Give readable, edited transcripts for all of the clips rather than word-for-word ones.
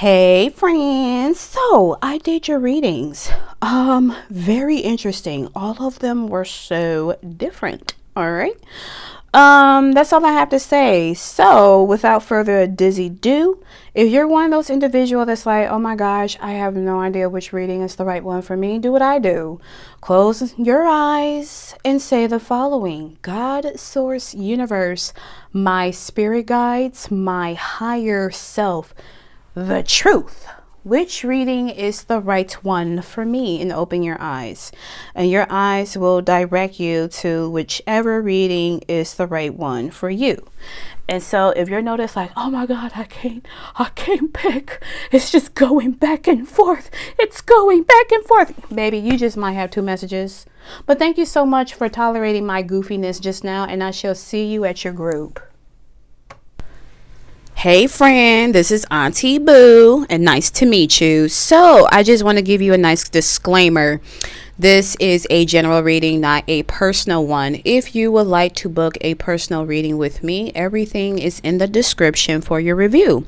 Hey friends, so I did your readings. Very interesting. All of them were so different. All right. That's all I have to say. So, without further ado, if you're one of those individuals that's like, oh my gosh, I have no idea which reading is the right one for me, do what I do. Close your eyes and say the following: God, Source, Universe, my spirit guides, my higher self, the truth. Which reading is the right one for me? And open your eyes. And your eyes will direct you to whichever reading is the right one for you. And so if you're noticed like, oh my God, I can't pick. It's just going back and forth. It's going back and forth. Baby, you just might have two messages. But thank you so much for tolerating my goofiness just now. And I shall see you at your group. Hey friend, this is Auntie Boo and nice to meet you. So I just want to give you a nice disclaimer. This is a general reading, not a personal one. If you would like to book a personal reading with me, everything is in the description for your review.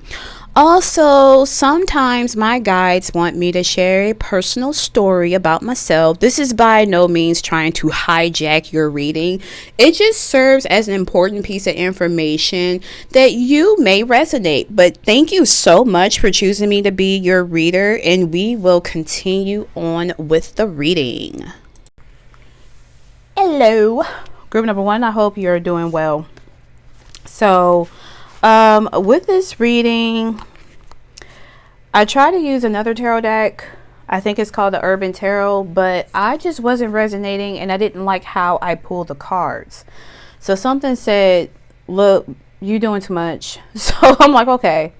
Also, sometimes my guides want me to share a personal story about myself. This is by no means trying to hijack your reading. It just serves as an important piece of information that you may resonate. But thank you so much for choosing me to be your reader, and we will continue on with the reading. Hello, group number one. I hope you're doing well. So, with this reading, I tried to use another tarot deck. I think it's called the Urban Tarot, but I just wasn't resonating and I didn't like how I pulled the cards. So something said, look, you're doing too much. So I'm like, okay.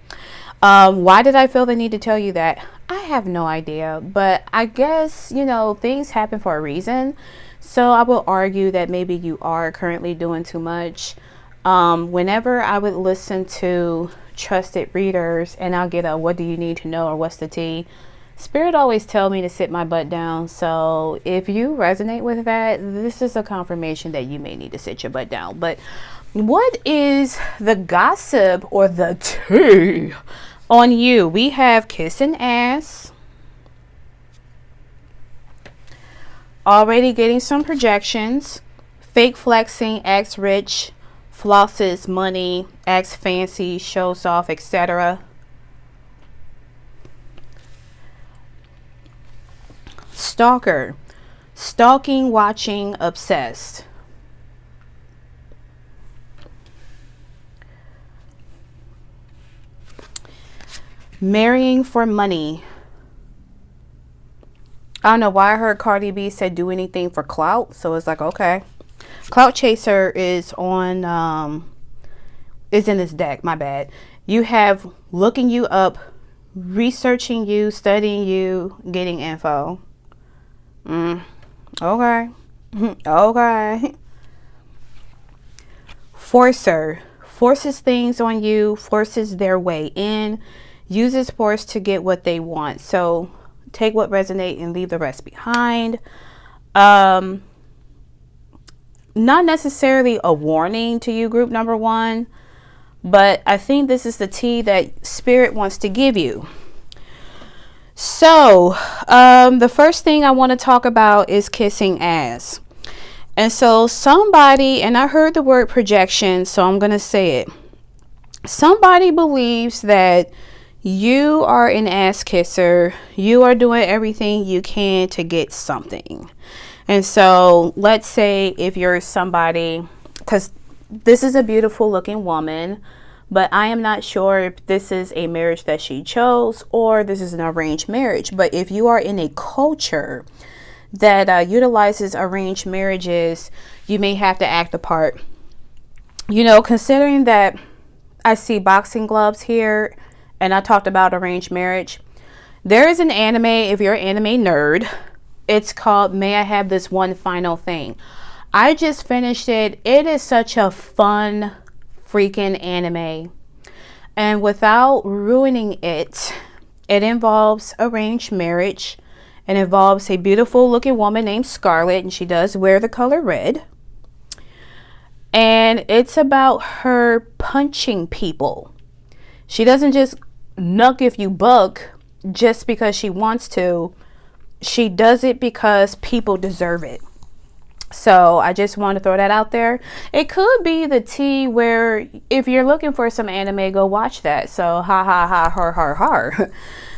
Why did I feel the need to tell you that? I have no idea, but I guess, things happen for a reason. So I will argue that maybe you are currently doing too much. Whenever I would listen to trusted readers and I'll get a what do you need to know or what's the tea, Spirit always tell me to sit my butt down. So if you resonate with that, this is a confirmation that you may need to sit your butt down. But what is the gossip or the tea on you? We have kissing ass, already getting some projections, fake flexing, acts rich, flosses money, acts fancy, shows off, etc. Stalker, stalking, watching, obsessed. Marrying for money. I don't know why I heard Cardi B said do anything for clout, so it's like, okay. Clout Chaser is on, is in this deck, my bad. You have looking you up, researching you, studying you, getting info. Okay. Okay. Forcer, forces things on you, forces their way in, uses force to get what they want. So take what resonates and leave the rest behind. Not necessarily a warning to you, group number one, but I think this is the tea that Spirit wants to give you. So, the first thing I want to talk about is kissing ass. And so somebody, and I heard the word projection, so I'm going to say it. Somebody believes that you are an ass kisser. You are doing everything you can to get something. And so let's say if you're somebody, because this is a beautiful looking woman, but I am not sure if this is a marriage that she chose or this is an arranged marriage. But if you are in a culture that utilizes arranged marriages, you may have to act a part. Considering that I see boxing gloves here and I talked about arranged marriage, there is an anime, if you're an anime nerd, it's called May I Have This One Final Thing. I just finished it. It is such a fun freaking anime. And without ruining it, it involves arranged marriage. It involves a beautiful looking woman named Scarlett, and she does wear the color red. And it's about her punching people. She doesn't just nuck if you buck just because she wants to. She does it because people deserve it. So I just want to throw that out there. It could be the tea where if you're looking for some anime, go watch that. So ha ha ha har har har.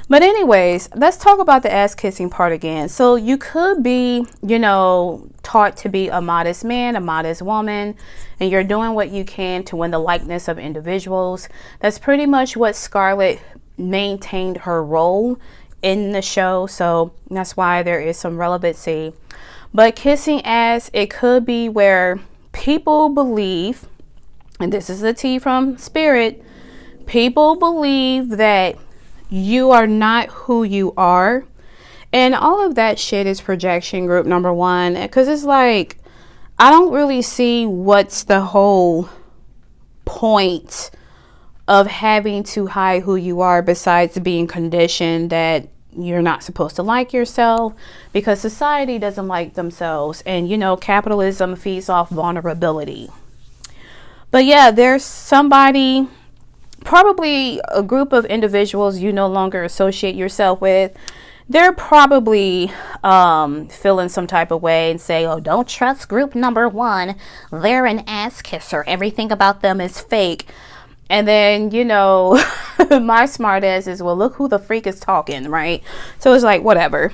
But anyways, let's talk about the ass kissing part again. So you could be, taught to be a modest man, a modest woman, and you're doing what you can to win the likeness of individuals. That's pretty much what Scarlett maintained her role in the show. So that's why there is some relevancy. But kissing ass, it could be where people believe, and this is the tea from Spirit, people believe that you are not who you are. And all of that shit is projection, group number one. Because it's like, I don't really see what's the whole point of having to hide who you are besides being conditioned that you're not supposed to like yourself because society doesn't like themselves. And, capitalism feeds off vulnerability. But yeah, there's somebody, probably a group of individuals you no longer associate yourself with. They're probably feeling some type of way and say, oh, don't trust group number one. They're an ass kisser. Everything about them is fake. And then, my smart ass is, well, look who the freak is talking, right? So it's like, whatever.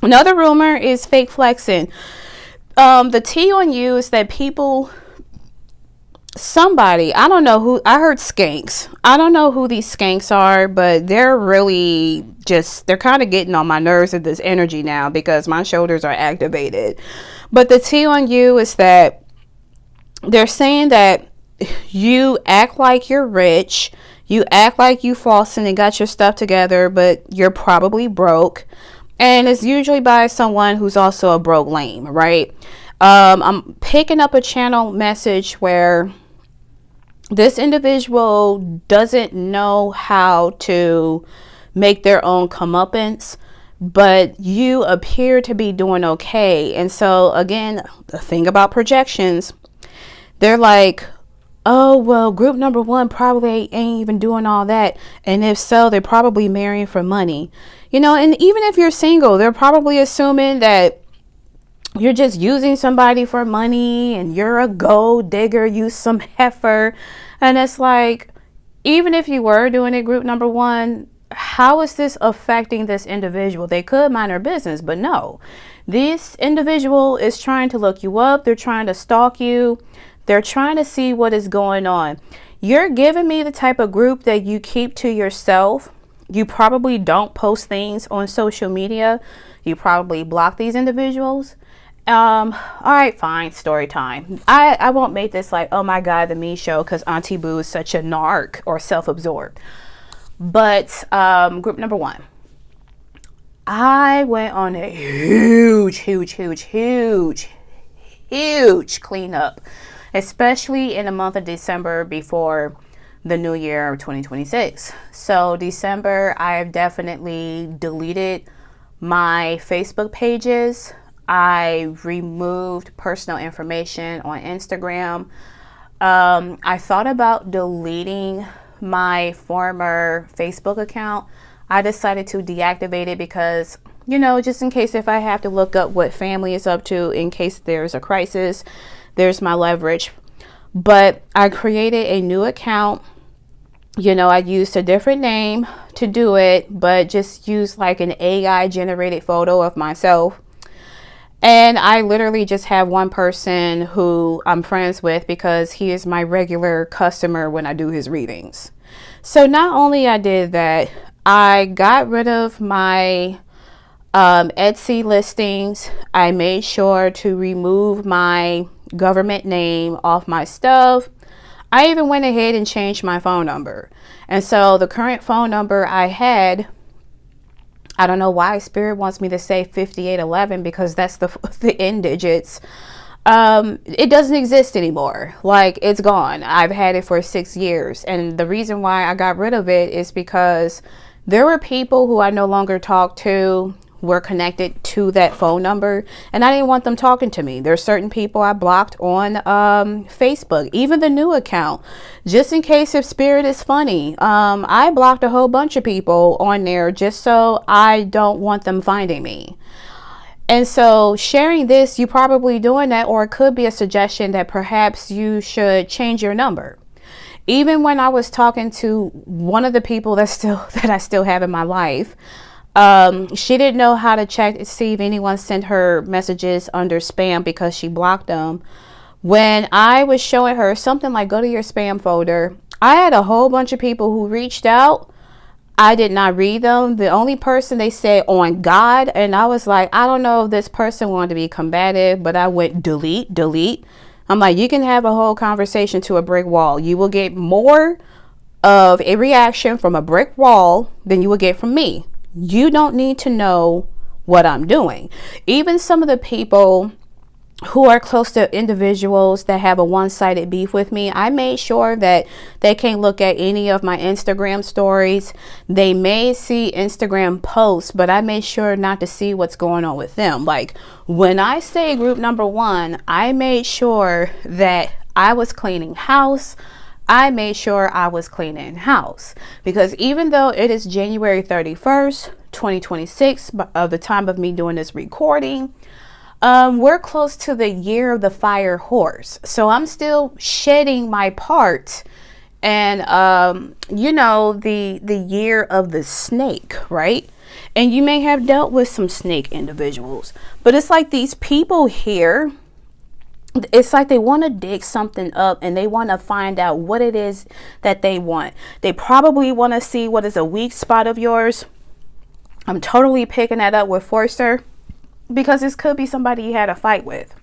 Another rumor is fake flexing. The tea on you is that somebody, I don't know who, I heard skanks. I don't know who these skanks are, but they're really they're kind of getting on my nerves with this energy now because my shoulders are activated. But the tea on you is that they're saying that you act like you're rich, you act like you flossing and got your stuff together, but you're probably broke. And it's usually by someone who's also a broke lame, right? I'm picking up a channel message where this individual doesn't know how to make their own comeuppance, but you appear to be doing okay. And so again, the thing about projections, they're like, oh, well, group number one probably ain't even doing all that. And if so, they're probably marrying for money. And even if you're single, they're probably assuming that you're just using somebody for money and you're a gold digger, you some heifer. And it's like, even if you were doing it, group number one, how is this affecting this individual? They could mind their business, but no. This individual is trying to look you up. They're trying to stalk you. They're trying to see what is going on. You're giving me the type of group that you keep to yourself. You probably don't post things on social media. You probably block these individuals. All right, fine. Story time. I won't make this like, oh my God, the me show, because Auntie Boo is such a narc or self-absorbed. But group number one, I went on a huge cleanup, especially in the month of December before the new year of 2026. So December, I've definitely deleted my Facebook pages. I removed personal information on Instagram. I thought about deleting my former Facebook account. I decided to deactivate it because, just in case if I have to look up what family is up to, in case there's a crisis, there's my leverage. But I created a new account. I used a different name to do it, but just used like an AI generated photo of myself. And I literally just have one person who I'm friends with because he is my regular customer when I do his readings. So not only I did that, I got rid of my Etsy listings. I made sure to remove my government name off my stuff. I even went ahead and changed my phone number. And so the current phone number I had, I don't know why Spirit wants me to say 5811 because that's the end digits. It doesn't exist anymore. Like, it's gone. I've had it for 6 years. And the reason why I got rid of it is because there were people who I no longer talk to, were connected to that phone number, and I didn't want them talking to me. There's certain people I blocked on Facebook, even the new account, just in case if spirit is funny. I blocked a whole bunch of people on there just so I don't want them finding me. And so sharing this, you probably doing that, or it could be a suggestion that perhaps you should change your number. Even when I was talking to one of the people that I still have in my life, she didn't know how to check to see if anyone sent her messages under spam because she blocked them. When I was showing her something like go to your spam folder, I had a whole bunch of people who reached out. I did not read them. The only person they said on God, and I was like, I don't know if this person wanted to be combative, but I went delete. I'm like, you can have a whole conversation to a brick wall. You will get more of a reaction from a brick wall than you will get from me. You don't need to know what I'm doing. Even some of the people who are close to individuals that have a one-sided beef with me, I made sure that they can't look at any of my Instagram stories. They may see Instagram posts, but I made sure not to see what's going on with them. Like when I say group number 1, I made sure that I was cleaning house. I made sure I was cleaning house, because even though it is January 31st, 2026, of the time of me doing this recording, we're close to the year of the fire horse. So I'm still shedding my part, and the year of the snake, right? And you may have dealt with some snake individuals, but it's like these people here, it's like they want to dig something up and they want to find out what it is that they want. They probably want to see what is a weak spot of yours. I'm totally picking that up with Forster, because this could be somebody you had a fight with.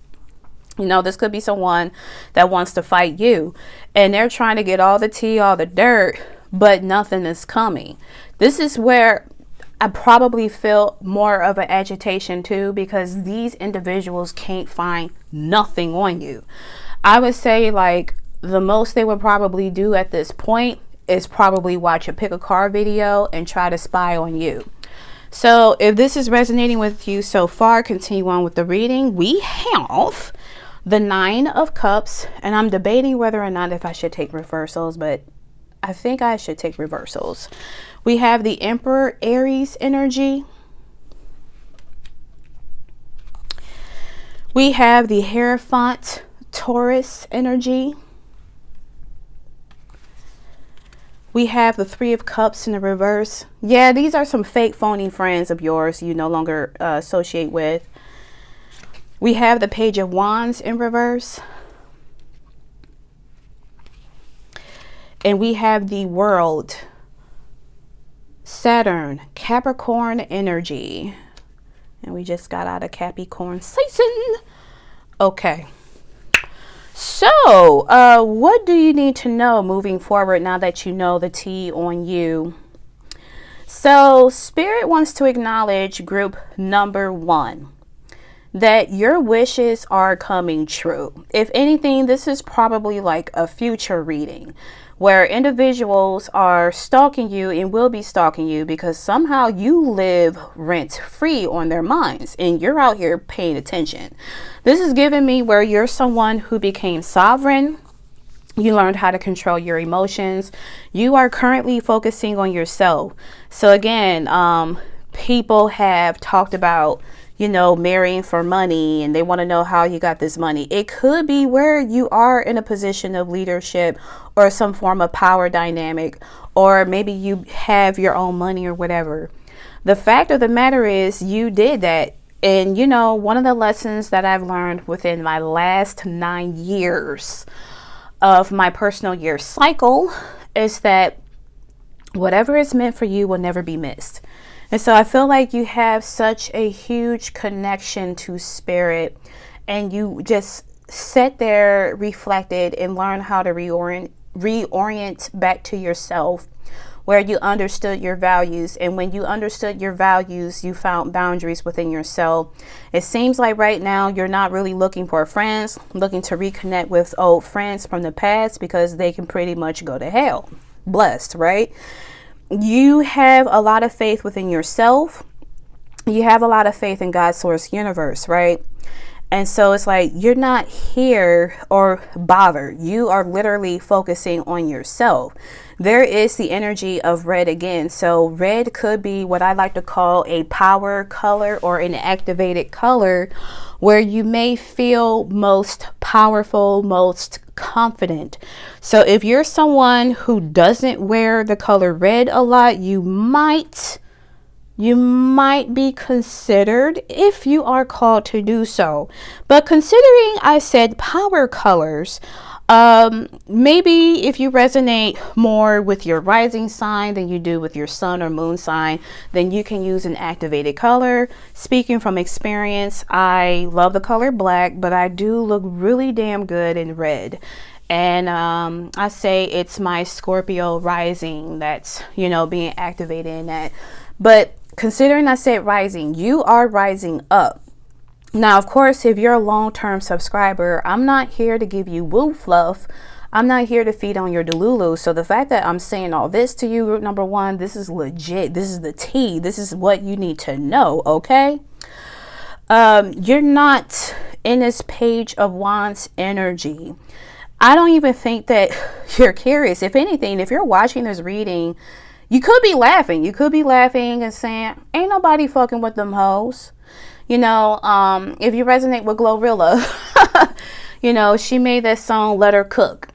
This could be someone that wants to fight you, and they're trying to get all the tea, all the dirt, but nothing is coming. This is where I probably feel more of an agitation too, because these individuals can't find nothing on you. I would say like the most they would probably do at this point is probably watch a pick a car video and try to spy on you. So if this is resonating with you so far, continue on with the reading. We have the 9 of Cups, and I'm debating whether or not if I should take reversals, but I think I should take reversals. We have the Emperor Aries energy. We have the Hierophant Taurus energy. We have the 3 of Cups in the reverse. Yeah, these are some fake phony friends of yours you no longer associate with. We have the Page of Wands in reverse. And we have the World, Saturn, Capricorn energy. And we just got out of Capricorn season. Okay. So, what do you need to know moving forward now that you know the tea on you? So, Spirit wants to acknowledge group number 1, that your wishes are coming true. If anything, this is probably like a future reading where individuals are stalking you and will be stalking you because somehow you live rent free on their minds and you're out here paying attention. This is giving me where you're someone who became sovereign. You learned how to control your emotions. You are currently focusing on yourself. So again, people have talked about, marrying for money, and they want to know how you got this money. It could be where you are in a position of leadership or some form of power dynamic, or maybe you have your own money or whatever. The fact of the matter is you did that. And, one of the lessons that I've learned within my last 9 years of my personal year cycle is that whatever is meant for you will never be missed. And so I feel like you have such a huge connection to Spirit, and you just sat there, reflected, and learned how to reorient back to yourself, where you understood your values. And when you understood your values, you found boundaries within yourself. It seems like right now you're not really looking for friends, looking to reconnect with old friends from the past because they can pretty much go to hell. Blessed, right? You have a lot of faith within yourself. you have a lot of faith in God's source universe, right? And so it's like you're not here or bothered. You are literally focusing on yourself. There is the energy of red again. So red could be what I like to call a power color or an activated color, where you may feel most powerful, most confident. So if you're someone who doesn't wear the color red a lot, you might be considered if you are called to do so. But considering I said power colors, maybe if you resonate more with your rising sign than you do with your sun or moon sign, then you can use an activated color. Speaking from experience, I love the color black, but I do look really damn good in red. And I say it's my Scorpio rising that's, being activated in that. But considering I said rising, you are rising up. Now, of course, if you're a long-term subscriber, I'm not here to give you woo fluff. I'm not here to feed on your delulu. So the fact that I'm saying all this to you, number one, this is legit. This is the tea. This is what you need to know, okay? You're not in this Page of Wands energy. I don't even think that you're curious. If anything, if you're watching this reading, you could be laughing. You could be laughing and saying, ain't nobody fucking with them hoes. If you resonate with Glorilla, she made that song, Let Her Cook.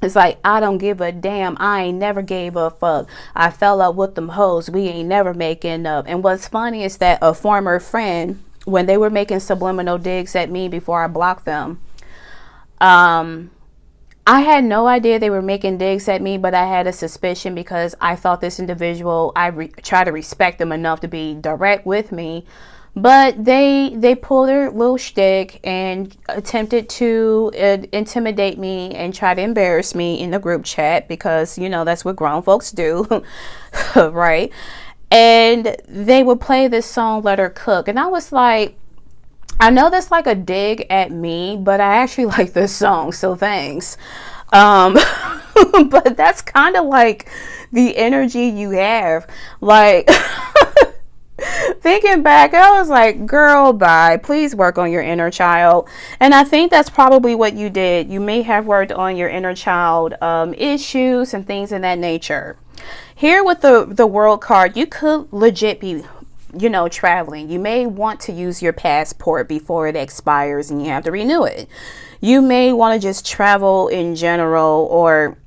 It's like, I don't give a damn. I ain't never gave a fuck. I fell up with them hoes. We ain't never making up. And what's funny is that a former friend, when they were making subliminal digs at me before I blocked them, I had no idea they were making digs at me, but I had a suspicion because I thought this individual, I try to respect them enough to be direct with me. But they pulled their little shtick and attempted to intimidate me and try to embarrass me in the group chat because, that's what grown folks do, right? And they would play this song, Let Her Cook. And I was like, I know that's like a dig at me, but I actually like this song, so thanks. But that's kind of like the energy you have. Like... Thinking back, I was like, girl, bye. Please work on your inner child. And I think that's probably what you did. You may have worked on your inner child issues and things of that nature. Here with the world card, you could legit be, traveling. You may want to use your passport before it expires and you have to renew it. You may want to just travel in general, or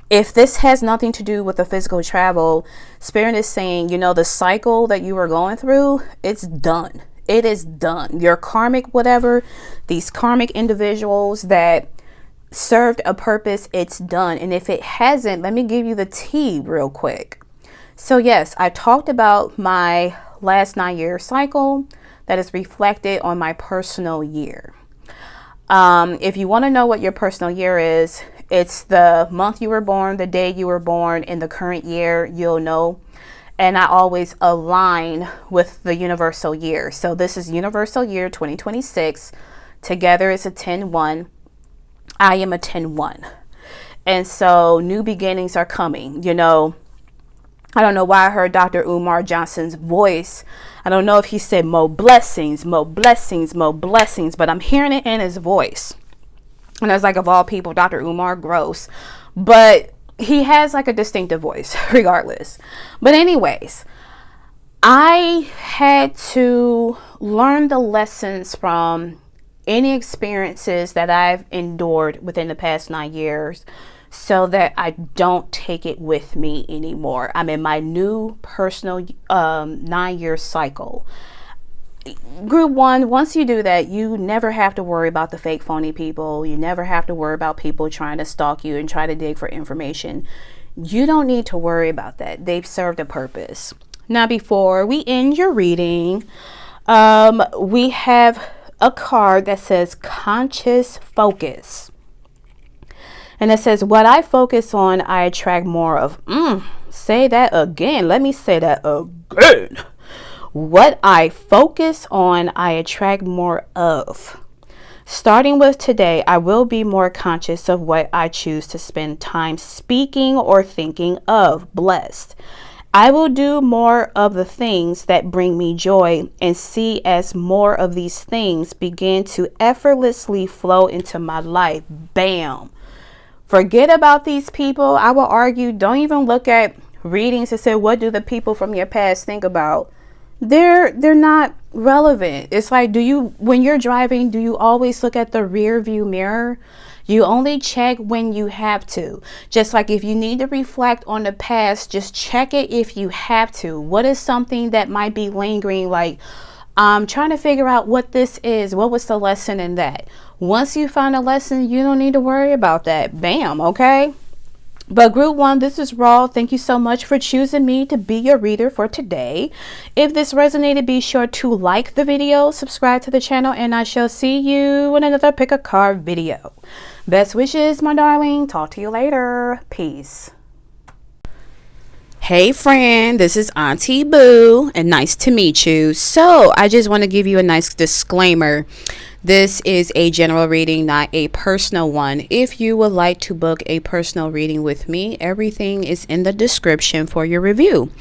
if this has nothing to do with the physical travel, Spirit is saying, the cycle that you were going through, it's done. It is done. Your karmic whatever, these karmic individuals that served a purpose, it's done. And if it hasn't, let me give you the tea real quick. So yes, I talked about my last 9-year cycle that is reflected on my personal year. If you want to know what your personal year is, it's the month you were born, the day you were born, in the current year, you'll know. And I always align with the universal year. So this is universal year 2026. Together it's a 10-1. I am a 10-1. And so new beginnings are coming. I don't know why I heard Dr. Umar Johnson's voice. I don't know if he said more blessings, more blessings, more blessings, but I'm hearing it in his voice. And I was like, of all people, Dr. Umar, gross. But he has like a distinctive voice regardless. But anyways, I had to learn the lessons from any experiences that I've endured within the past 9 years so that I don't take it with me anymore. I'm in my new personal 9-year cycle. Group 1, once you do that, you never have to worry about the fake phony people. You never have to worry about people trying to stalk you and try to dig for information. You don't need to worry about that. They've served a purpose. Now, before we end your reading, we have a card that says conscious focus. And it says, what I focus on, I attract more of. Say that again. Let me say that again. What I focus on, I attract more of. Starting with today, I will be more conscious of what I choose to spend time speaking or thinking of. Blessed. I will do more of the things that bring me joy and see as more of these things begin to effortlessly flow into my life. Bam. Forget about these people. I will argue, don't even look at readings and say, what do the people from your past think about? They're not relevant. It's like, when you're driving, do you always look at the rear view mirror? You only check when you have to. Just like if you need to reflect on the past, just check it if you have to. What is something that might be lingering? Like, I'm trying to figure out what this is. What was the lesson in that? Once you find a lesson, you don't need to worry about that. Bam, okay? But group 1, this is Raw. Thank you so much for choosing me to be your reader for today. If this resonated, be sure to like the video, subscribe to the channel, and I shall see you in another pick a card video. Best wishes, my darling. Talk to you later. Peace. Hey friend, this is Auntie Boo, and nice to meet you. So I just want to give you a nice disclaimer. This is a general reading, not a personal one. If you would like to book a personal reading with me, everything is in the description for your review.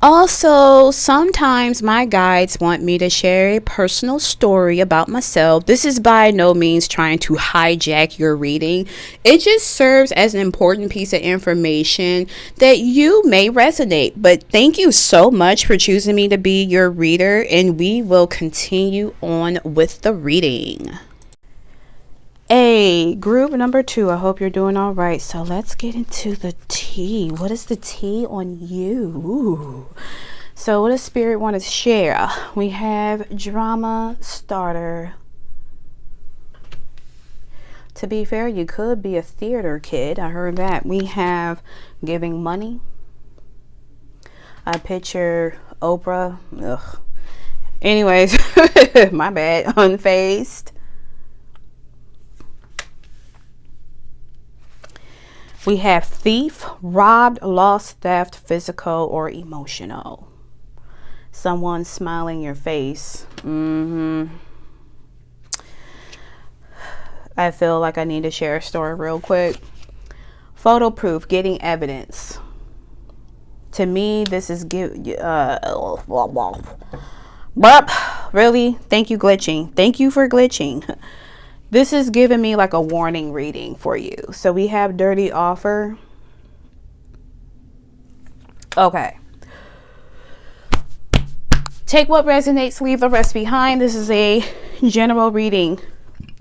Also, sometimes my guides want me to share a personal story about myself. This is by no means trying to hijack your reading. It just serves as an important piece of information that you may resonate. But thank you so much for choosing me to be your reader, and we will continue on with the reading. Hey, group number 2, I hope you're doing all right. So let's get into the tea. What is the tea on you? Ooh. So what does Spirit want to share? We have drama starter. To be fair, you could be a theater kid. I heard that. We have giving money. I picture Oprah. Ugh. Anyways, my bad. Unfazed. We have thief, robbed, lost, theft, physical or emotional. Someone smiling your face. I feel like I need to share a story real quick. Photo proof, getting evidence. To me, this is really? Thank you, glitching. Thank you for glitching. This is giving me like a warning reading for you. So we have dirty offer. Okay. Take what resonates, leave the rest behind. This is a general reading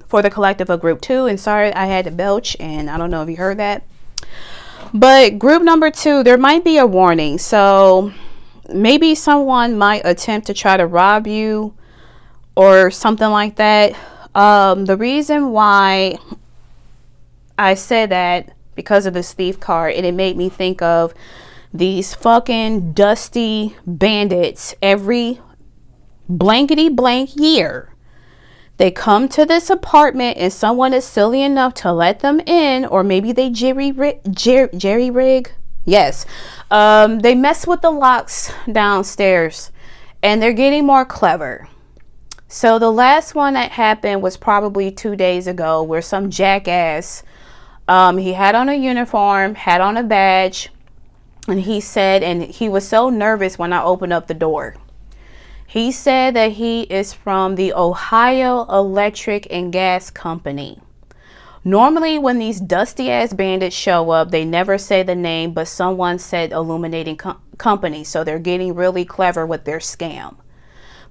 for the collective of group 2. And sorry, I had to belch, and I don't know if you heard that. But group number 2, there might be a warning. So maybe someone might attempt to try to rob you or something like that. The reason why I said that, because of this thief card, and it made me think of these fucking dusty bandits every blankety blank year. They come to this apartment and someone is silly enough to let them in, or maybe they jerry rig. Yes. They mess with the locks downstairs and they're getting more clever. So the last one that happened was probably 2 days ago, where some jackass, he had on a uniform, had on a badge, and he said, and he was so nervous when I opened up the door. He said that he is from the Ohio Electric and Gas Company. Normally when these dusty ass bandits show up, they never say the name, but someone said Illuminating Company. So they're getting really clever with their scam.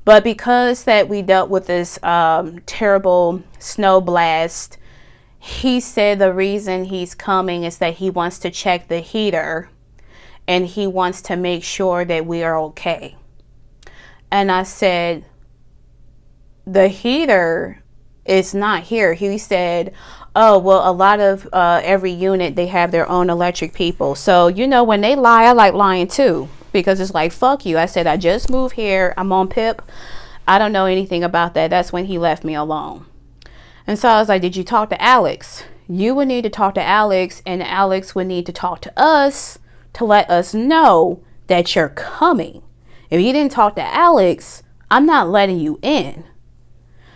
But because that we dealt with this terrible snow blast, he said the reason he's coming is that he wants to check the heater and he wants to make sure that we are okay. And I said, the heater is not here. He said, oh, well, a lot of every unit, they have their own electric people. So, you know, when they lie, I like lying too. Because it's like, fuck you. I said, I just moved here. I'm on PIP. I don't know anything about that. That's when he left me alone. And so I was like, did you talk to Alex? You would need to talk to Alex, and Alex would need to talk to us to let us know that you're coming. If you didn't talk to Alex, I'm not letting you in.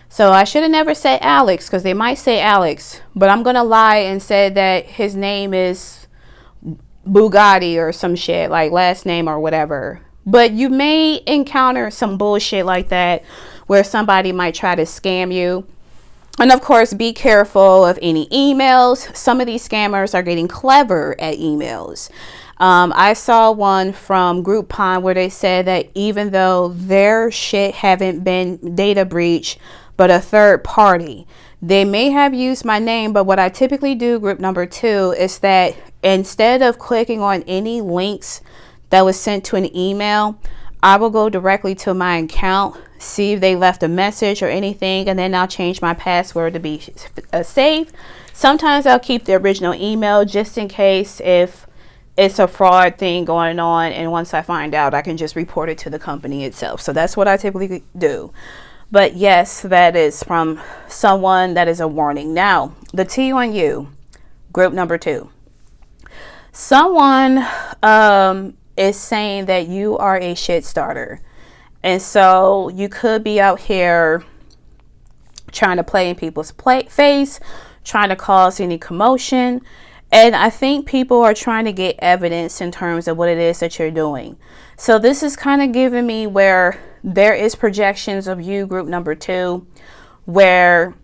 So I should have never said Alex, because they might say Alex, but I'm going to lie and say that his name is Bugatti or some shit, like last name or whatever. But you may encounter some bullshit like that where somebody might try to scam you. And of course, be careful of any emails. Some of these scammers are getting clever at emails. I saw one from Groupon where they said that even though their shit haven't been data breach, but a third party, they may have used my name. But what I typically do, group number 2, is that instead of clicking on any links that was sent to an email, I will go directly to my account, see if they left a message or anything, and then I'll change my password to be safe. Sometimes I'll keep the original email just in case if it's a fraud thing going on, and once I find out, I can just report it to the company itself. So that's what I typically do. But yes, that is from someone. That is a warning. Now, the T on you, group number 2. Someone is saying that you are a shit starter. And so you could be out here trying to play in people's face, trying to cause any commotion. And I think people are trying to get evidence in terms of what it is that you're doing. So this is kind of giving me where there is projections of you, group number 2, where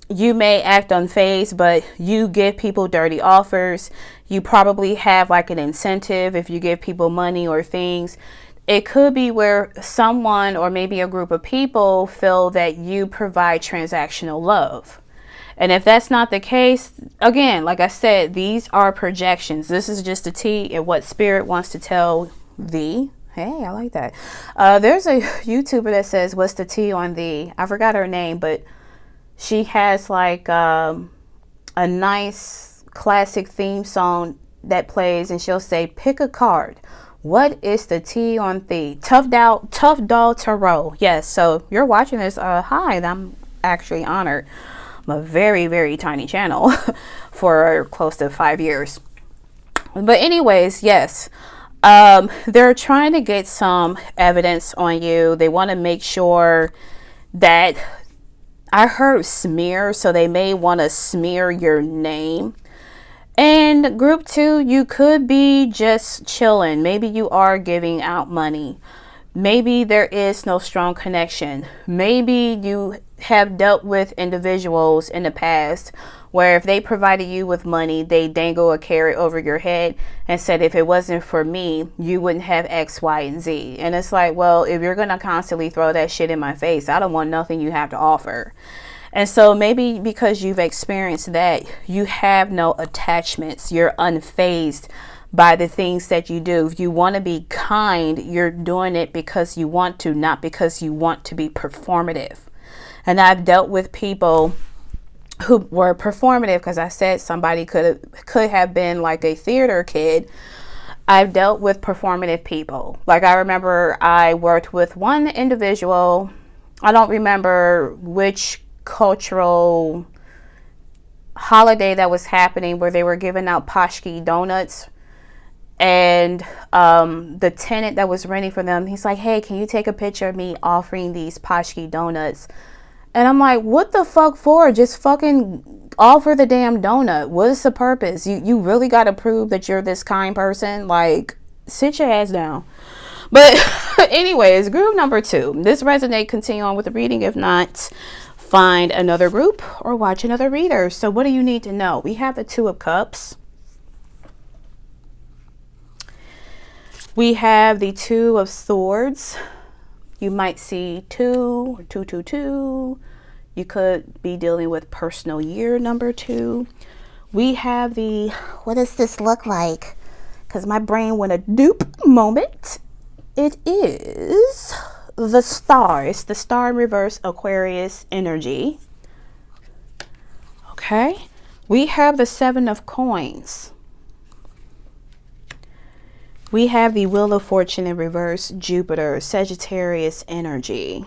you may act unfazed, but you give people dirty offers. You probably have like an incentive if you give people money or things. It could be where someone or maybe a group of people feel that you provide transactional love. And if that's not the case, again, like I said, these are projections. This is just a T and what spirit wants to tell thee. Hey, I like that. There's a YouTuber that says, what's the T on thee? I forgot her name, but she has like a nice classic theme song that plays, and she'll say, pick a card. What is the T on thee? Tough Doll Tarot. Yes, so if you're watching this, hi, I'm actually honored. I'm a very, very tiny channel for close to 5 years. But anyways, yes. They're trying to get some evidence on you. They want to make sure that, I heard smear, so they may want to smear your name. And group 2, you could be just chilling. Maybe you are giving out money. Maybe there is no strong connection. Maybe you have dealt with individuals in the past where if they provided you with money, they dangle a carrot over your head and said, if it wasn't for me, you wouldn't have X, Y, and Z. And it's like, well, if you're going to constantly throw that shit in my face, I don't want nothing you have to offer. And so maybe because you've experienced that, you have no attachments. You're unfazed by the things that you do. If you want to be kind, you're doing it because you want to, not because you want to be performative. And I've dealt with people who were performative because I said somebody could have been like a theater kid. I've dealt with performative people. Like I remember I worked with one individual. I don't remember which cultural holiday that was happening where they were giving out Pashki donuts. And the tenant that was renting for them, he's like, hey, can you take a picture of me offering these Pashki donuts? And I'm like, what the fuck for? Just fucking offer the damn donut. What is the purpose? You really got to prove that you're this kind person? Like, sit your ass down. But anyways, group number 2. This resonate, continue on with the reading. If not, find another group or watch another reader. So what do you need to know? We have the 2 of Cups. We have the 2 of Swords. You might see 2 or 222. You could be dealing with personal year number 2. We have the, what does this look like? Because my brain went a dupe moment. It is the Star. It's the Star in reverse, Aquarius energy. Okay. We have the 7 of Coins. We have the Wheel of Fortune in reverse, Jupiter, Sagittarius energy.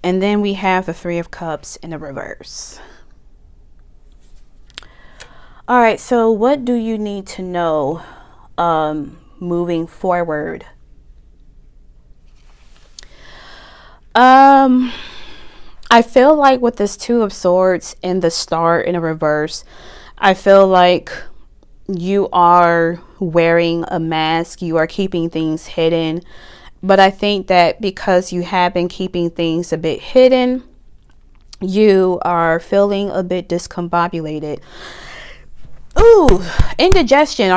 And then we have the 3 of Cups in the reverse. All right, so what do you need to know moving forward? I feel like with this 2 of Swords and the Star in a reverse, I feel like you are wearing a mask, you are keeping things hidden. But I think that because you have been keeping things a bit hidden, you are feeling a bit discombobulated. Ooh, indigestion.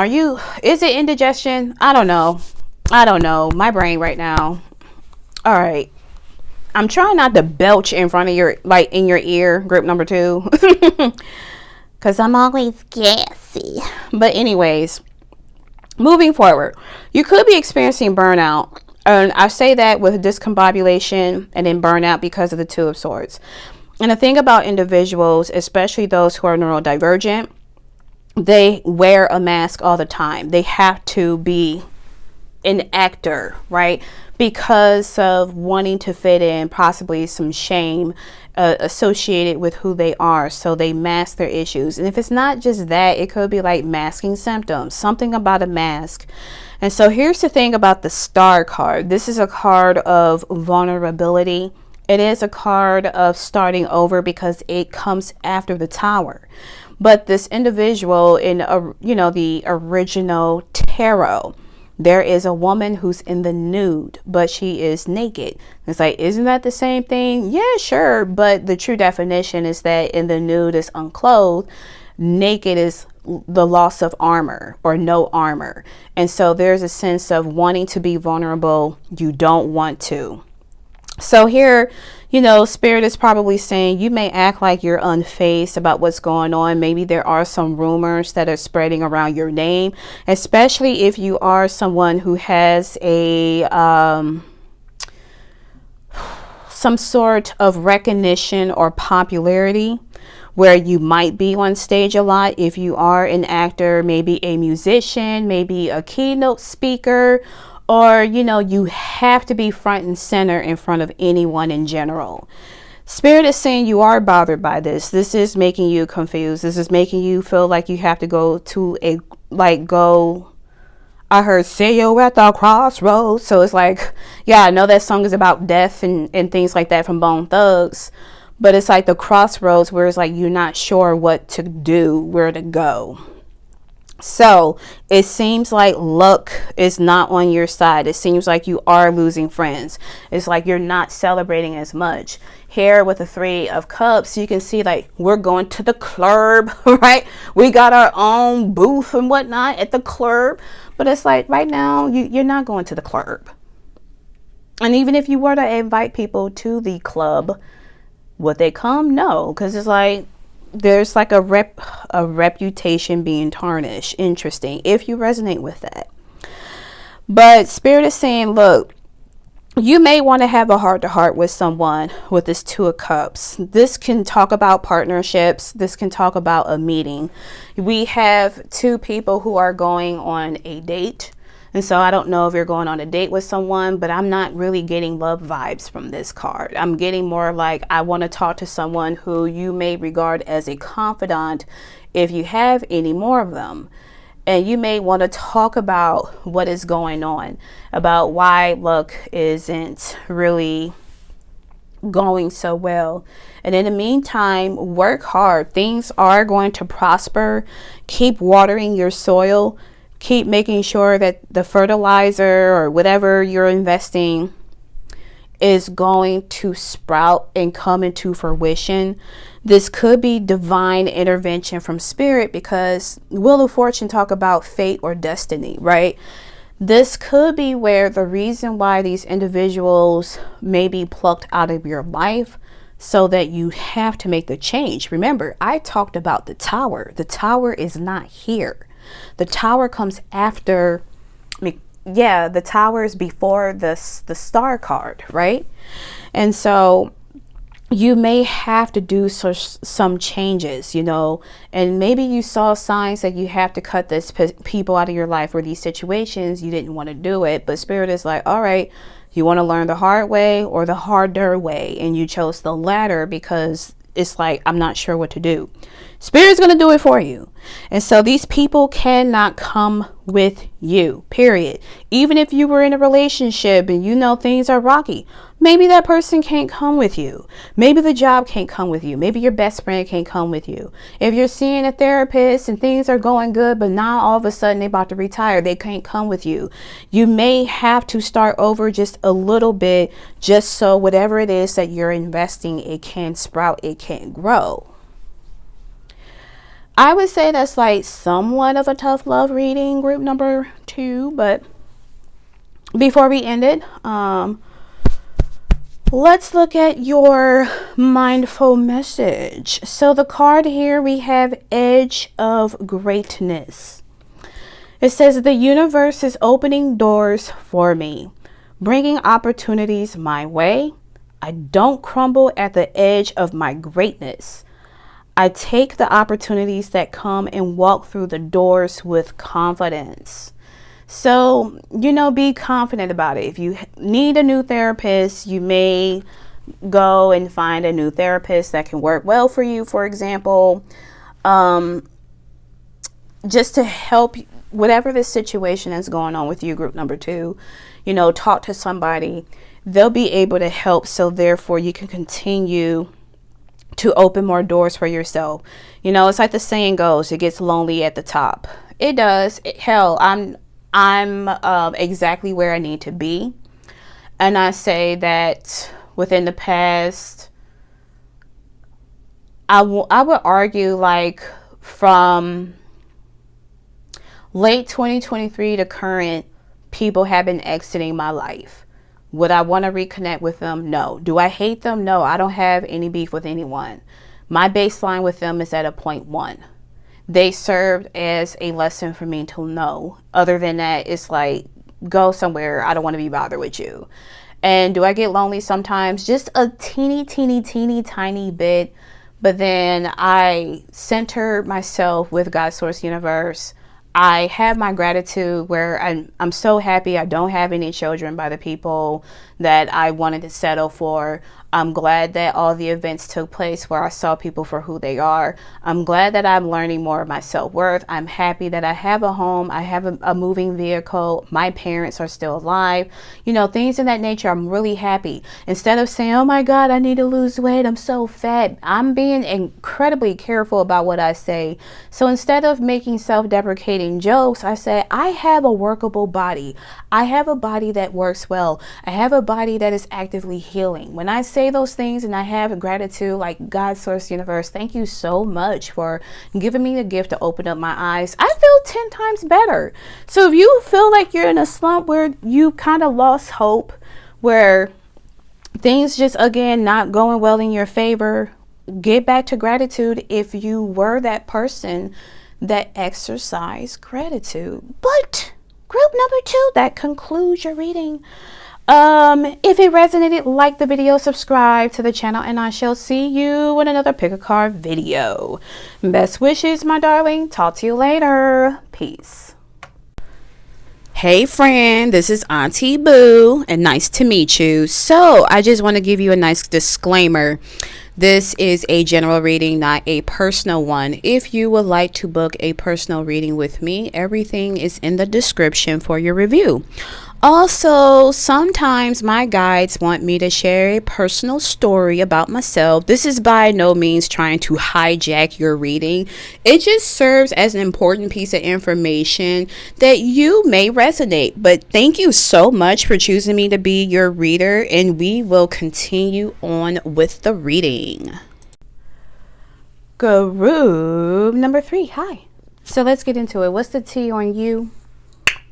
Is it indigestion? I don't know. My brain right now. All right. I'm trying not to belch in front of in your ear, group number 2. Because I'm always gassy. But anyways, moving forward, you could be experiencing burnout. And I say that with discombobulation and then burnout because of the 2 of Swords. And the thing about individuals, especially those who are neurodivergent, they wear a mask all the time. They have to be an actor, right? Because of wanting to fit in, possibly some shame associated with who they are. So they mask their issues. And if it's not just that, it could be like masking symptoms, something about a mask. And so here's the thing about the Star card. This is a card of vulnerability. It is a card of starting over because it comes after the Tower. But this individual in, the original tarot, there is a woman who's in the nude, but she is naked. It's like, isn't that the same thing? Yeah, sure. But the true definition is that in the nude is unclothed. Naked is the loss of armor or no armor. And so there's a sense of wanting to be vulnerable. You don't want to. So here, Spirit is probably saying you may act like you're unfazed about what's going on. Maybe there are some rumors that are spreading around your name, especially if you are someone who has some sort of recognition or popularity where you might be on stage a lot. If you are an actor, maybe a musician, maybe a keynote speaker, or, you have to be front and center in front of anyone in general. Spirit is saying you are bothered by this. This is making you confused. This is making you feel like you have to go to I heard say you at the crossroads. So it's like, yeah, I know that song is about death and things like that from Bone Thugs. But it's like the crossroads where it's like you're not sure what to do, where to go. So it seems like luck is not on your side. It seems like you are losing friends. It's like you're not celebrating as much. Here with the 3 of Cups, you can see like we're going to the club, right? We got our own booth and whatnot at the club. But it's like right now you're not going to the club. And even if you were to invite people to the club, would they come? No, because it's like there's like a reputation being tarnished. Interesting, if you resonate with that. But Spirit is saying, look, you may want to have a heart-to-heart with someone with this 2 of Cups. This can talk about partnerships. This can talk about a meeting. We have 2 people who are going on a date. And so I don't know if you're going on a date with someone, but I'm not really getting love vibes from this card. I'm getting more like I want to talk to someone who you may regard as a confidant if you have any more of them. And you may want to talk about what is going on, about why luck isn't really going so well. And in the meantime, work hard. Things are going to prosper. Keep watering your soil. Keep making sure that the fertilizer or whatever you're investing is going to sprout and come into fruition. This could be divine intervention from Spirit because Wheel of Fortune talk about fate or destiny, right? This could be where the reason why these individuals may be plucked out of your life so that you have to make the change. Remember, I talked about the Tower. The Tower is not here. The Tower comes after, the Tower is before the Star card, right? And so you may have to do some changes, and maybe you saw signs that you have to cut this people out of your life or these situations. You didn't want to do it, but Spirit is like, all right, you want to learn the hard way or the harder way, and you chose the latter because it's like, I'm not sure what to do. Spirit's going to do it for you. And so these people cannot come with you, period. Even if you were in a relationship and you know things are rocky, maybe that person can't come with you. Maybe the job can't come with you. Maybe your best friend can't come with you. If you're seeing a therapist and things are going good, but now all of a sudden they're about to retire, they can't come with you. You may have to start over just a little bit, just so whatever it is that you're investing, it can sprout, it can grow. I would say that's like somewhat of a tough love reading, group number 2. But before we end it, let's look at your mindful message. So the card here, we have Edge of Greatness. It says, the universe is opening doors for me, bringing opportunities my way. I don't crumble at the edge of my greatness. I take the opportunities that come and walk through the doors with confidence. So, be confident about it. If you need a new therapist, you may go and find a new therapist that can work well for you, for example, just to help whatever this situation is going on with you, group number 2, talk to somebody. They'll be able to help. So therefore you can continue to open more doors for yourself. It's like the saying goes, it gets lonely at the top. It does. Hell, I'm exactly where I need to be. And I say that within the past, I would argue like from late 2023 to current, people have been exiting my life. Would I want to reconnect with them? No. Do I hate them? No, I don't have any beef with anyone. My baseline with them is at a 0.1. They served as a lesson for me to know. Other than that, it's like, go somewhere. I don't want to be bothered with you. And do I get lonely sometimes? Just a teeny tiny bit. But then I center myself with God, Source, Universe. I have my gratitude where I'm so happy I don't have any children by the people that I wanted to settle for. I'm glad that all the events took place where I saw people for who they are. I'm glad that I'm learning more of my self-worth. I'm happy that I have a home. I have a moving vehicle. My parents are still alive. Things in that nature. I'm really happy. Instead of saying, oh my God, I need to lose weight, I'm so fat. I'm being incredibly careful about what I say. So instead of making self-deprecating jokes, I say, I have a workable body. I have a body that works well. I have a body that is actively healing. When I say those things and I have gratitude, like God, Source, Universe, thank you so much for giving me the gift to open up my eyes, I feel 10 times better. So if you feel like you're in a slump where you kind of lost hope, where things just, again, not going well in your favor, get back to gratitude if you were that person that exercised gratitude. But group number 2, that concludes your reading. If it resonated, like the video, subscribe to the channel, and I shall see you in another pick a card video. Best wishes, my darling. Talk to you later. Peace. Hey friend, this is Auntie Boo, and nice to meet you. So I just want to give you a nice disclaimer. This is a general reading, not a personal one. If you would like to book a personal reading with me, everything is in the description for your review. Also, sometimes my guides want me to share a personal story about myself. This is by no means trying to hijack your reading. It just serves as an important piece of information that you may resonate. But thank you so much for choosing me to be your reader, and we will continue on with the reading. Group number 3. Hi. So let's get into it. What's the T on you?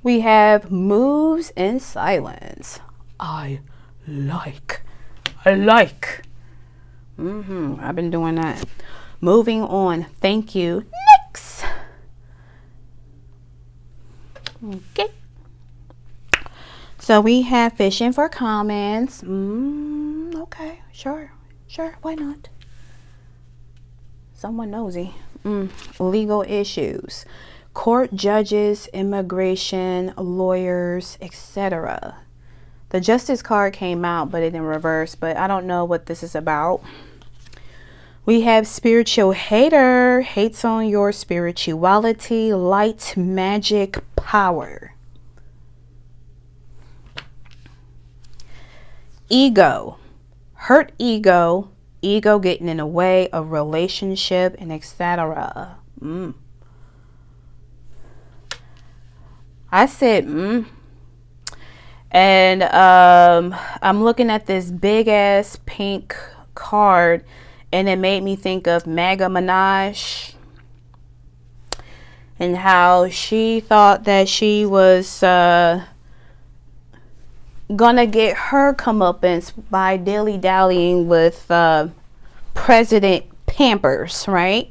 We have moves in silence. I like. I've been doing that. Moving on. Thank you. Next. Okay. So we have fishing for comments. Okay. Sure. Why not? Someone nosy. Legal issues. Court judges, immigration, lawyers, etc. The justice card came out, but it in reverse, but I don't know what this is about. We have spiritual hater, hates on your spirituality, light, magic, power. Ego, hurt ego, ego getting in the way of relationship, and etc. I said, And I'm looking at this big ass pink card, and it made me think of Mega Minaj and how she thought that she was gonna get her comeuppance by dilly-dallying with President Pampers, right?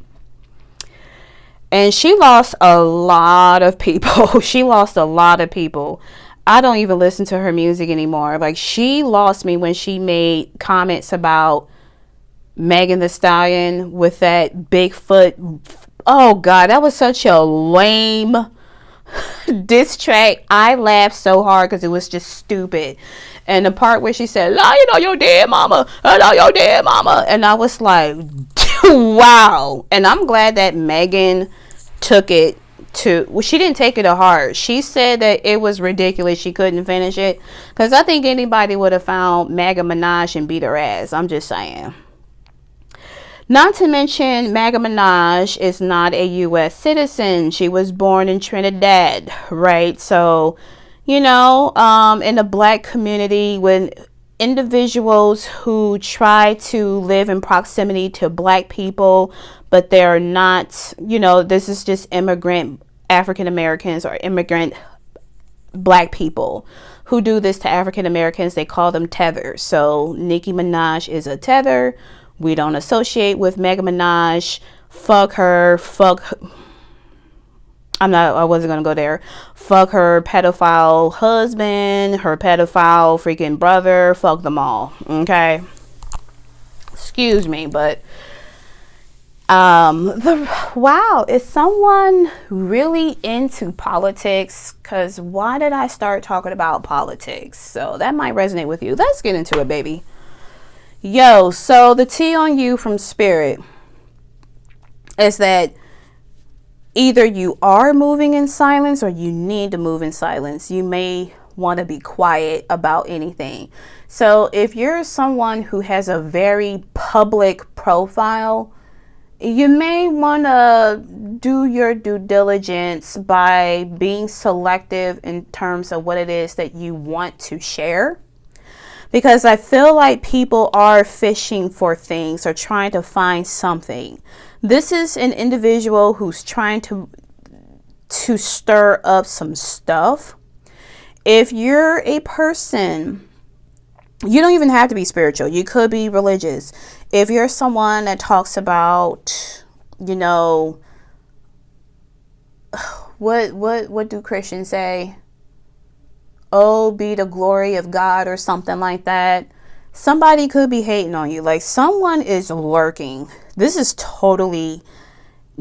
And she lost a lot of people. She lost a lot of people. I don't even listen to her music anymore. Like, she lost me when she made comments about Megan Thee Stallion with that Bigfoot. Oh God, that was such a lame diss track. I laughed so hard because it was just stupid. And the part where she said, "Lying on your dead mama, on your dead mama," and I was like, wow. And I'm glad that Megan took it to, well, she didn't take it to heart. She said that it was ridiculous, she couldn't finish it, because I think anybody would have found Mega Minaj and beat her ass. I'm just saying. Not to mention, Mega Minaj is not a U.S. citizen. She was born in Trinidad, right? So, you know, in the black community, when individuals who try to live in proximity to black people, but they're not, you know, this is just immigrant African Americans or immigrant black people who do this to African Americans, they call them tethers. So Nicki Minaj is a tether. We don't associate with Mega Minaj. Fuck her. I wasn't going to go there. Fuck her pedophile husband, her pedophile freaking brother. Fuck them all. Okay. Excuse me, but wow, is someone really into politics? Because why did I start talking about politics? So that might resonate with you. Let's get into it, baby. Yo, so the tea on you from Spirit is that either you are moving in silence or you need to move in silence. You may want to be quiet about anything. So if you're someone who has a very public profile, you may want to do your due diligence by being selective in terms of what it is that you want to share. Because I feel like people are fishing for things or trying to find something. This is an individual who's trying to stir up some stuff. If you're a person, you don't even have to be spiritual. You could be religious. If you're someone that talks about, you know, what do Christians say? Oh, be the glory of God or something like that. Somebody could be hating on you. Like, someone is lurking. This is totally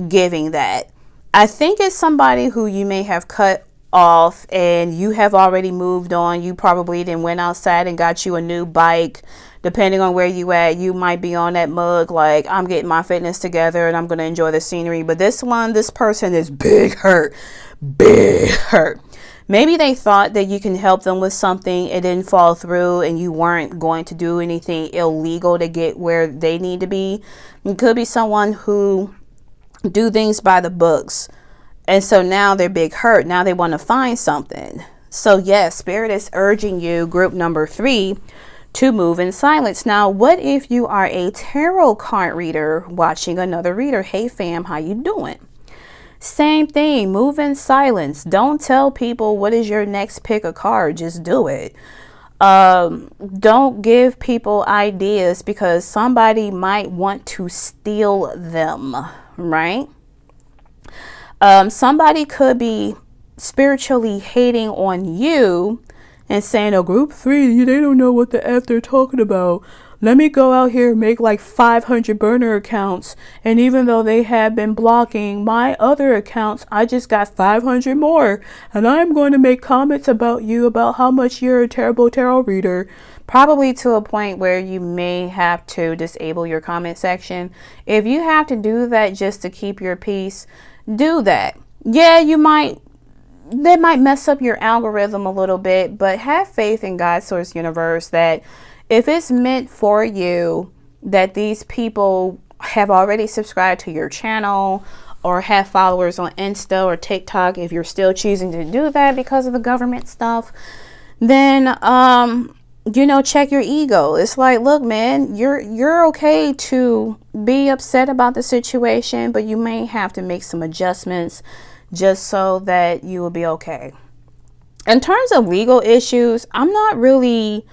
giving that. I think it's somebody who you may have cut off and you have already moved on. You probably then went outside and got you a new bike. Depending on where you at, you might be on that mug like, I'm getting my fitness together and I'm going to enjoy the scenery. But this person is big hurt. Maybe they thought that you can help them with something. It didn't fall through and you weren't going to do anything illegal to get where they need to be. It could be someone who do things by the books. And so now they're big hurt. Now they want to find something. So yes, Spirit is urging you, group number 3, to move in silence. Now, what if you are a tarot card reader watching another reader? Hey fam, how you doing? Same thing, move in silence. Don't tell people what is your next pick of card. Just do it. Don't give people ideas because somebody might want to steal them, right? Somebody could be spiritually hating on you and saying, oh, group 3, they don't know what the F they're talking about. let me go out here and make like 500 burner accounts. And even though they have been blocking my other accounts, I just got 500 more. And I'm going to make comments about you about how much you're a terrible tarot reader. Probably to a point where you may have to disable your comment section. If you have to do that just to keep your peace, do that. Yeah, that might mess up your algorithm a little bit, but have faith in God, source, universe, that if it's meant for you, that these people have already subscribed to your channel or have followers on Insta or TikTok, if you're still choosing to do that because of the government stuff, then check your ego. It's like, look, man, you're okay to be upset about the situation, but you may have to make some adjustments just so that you will be okay. In terms of legal issues, I'm not really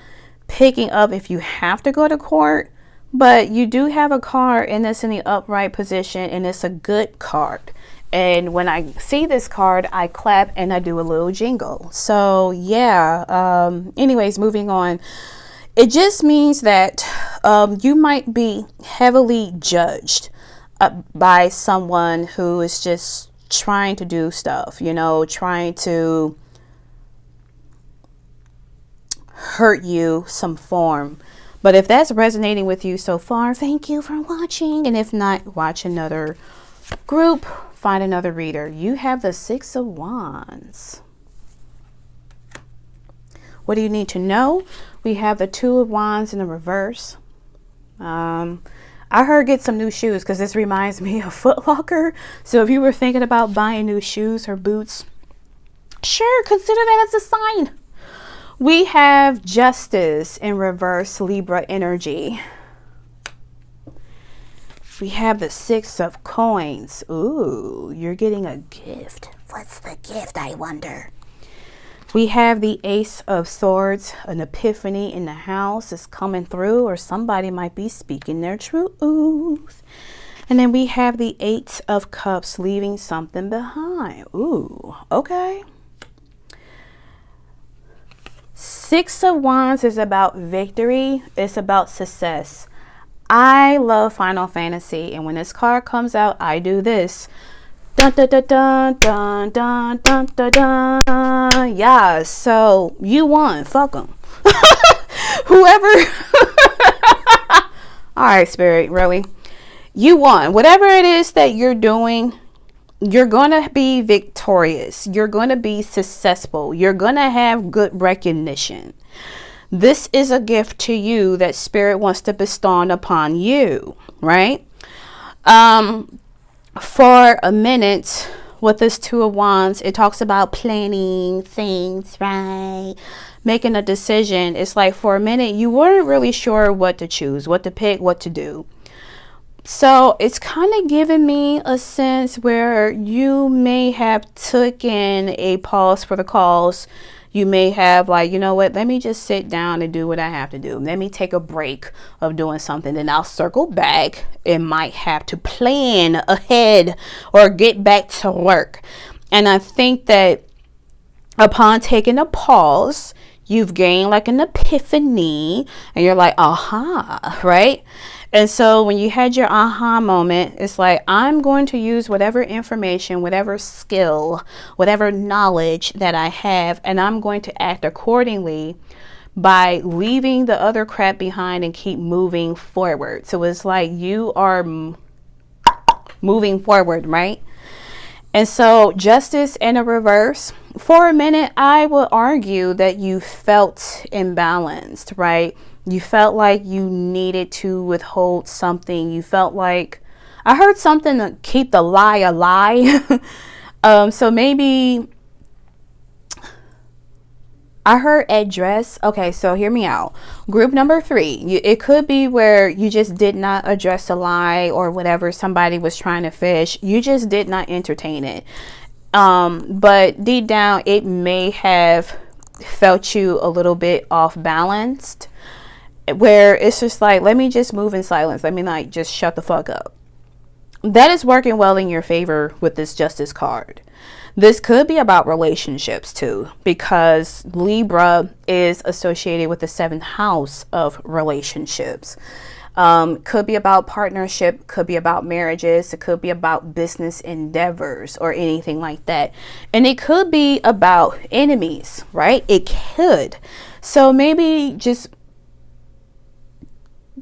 picking up if you have to go to court, but you do have a card and it's in the upright position and it's a good card. And when I see this card, I clap and I do a little jingle. So yeah, anyways, moving on. It just means that you might be heavily judged by someone who is just trying to do stuff, trying to hurt you some form. But if that's resonating with you so far, thank you for watching. And if not, watch another group, find another reader. You have the Six of Wands. What do you need to know? We have the Two of Wands in the reverse. I heard get some new shoes because this reminds me of Foot Locker. So if you were thinking about buying new shoes or boots, sure, consider that as a sign. We have Justice in reverse, Libra energy. We have the Six of Coins. Ooh, you're getting a gift. What's the gift, I wonder? We have the Ace of Swords. An epiphany in the house is coming through, or somebody might be speaking their truth. And then we have the Eight of Cups, leaving something behind. Ooh, okay. Six of Wands is about victory. It's about success. I love Final Fantasy, and when this card comes out, I do this. Dun dun dun dun dun dun dun dun dun. Yeah, so you won. Fuck them. Whoever. All right, Spirit, really. You won. Whatever it is that you're doing, you're going to be victorious. You're going to be successful. You're going to have good recognition. This is a gift to you that Spirit wants to bestow upon you, right? For a minute, with this Two of Wands, it talks about planning things, right? Making a decision. It's like for a minute, you weren't really sure what to choose, what to pick, what to do. So it's kind of giving me a sense where you may have taken a pause for the cause. You may have like, you know what, let me just sit down and do what I have to do. Let me take a break of doing something. Then I'll circle back and might have to plan ahead or get back to work. And I think that upon taking a pause, you've gained like an epiphany and you're like, aha, right? And so when you had your aha moment, it's like, I'm going to use whatever information, whatever skill, whatever knowledge that I have, and I'm going to act accordingly by leaving the other crap behind and keep moving forward. So it's like you are moving forward, right? And so Justice in a reverse, for a minute, I would argue that you felt imbalanced, right? You felt like you needed to withhold something. You felt like, I heard something to keep the lie a lie. So maybe I heard address. Okay, so hear me out. Group number 3, it could be where you just did not address a lie or whatever somebody was trying to fish. You just did not entertain it. But deep down, it may have felt you a little bit off balanced, where it's just like, let me just move in silence. Let me like just shut the fuck up. That is working well in your favor with this Justice card. This could be about relationships too, because Libra is associated with the seventh house of relationships. Could be about partnership, could be about marriages, it could be about business endeavors or anything like that. And it could be about enemies, right? It could. So maybe just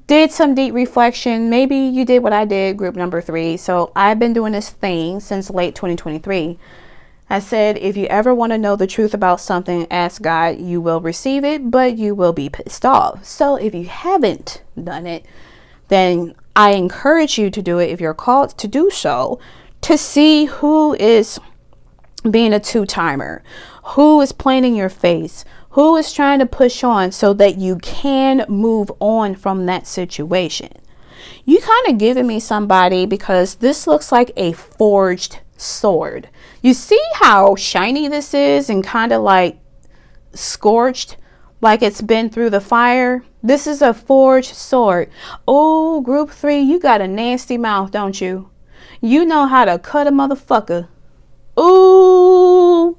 did some deep reflection. Maybe you did what I did, group number 3. So I've been doing this thing since late 2023. I said, if you ever want to know the truth about something, ask God. You will receive it, but you will be pissed off. So if you haven't done it, then I encourage you to do it if you're called to do so, to see who is being a two-timer, who is playing in your face, who is trying to push on so that you can move on from that situation. You kind of giving me somebody, because this looks like a forged sword. You see how shiny this is and kind of like scorched, like it's been through the fire. This is a forged sword. Oh, group 3, you got a nasty mouth, don't you? You know how to cut a motherfucker. Ooh,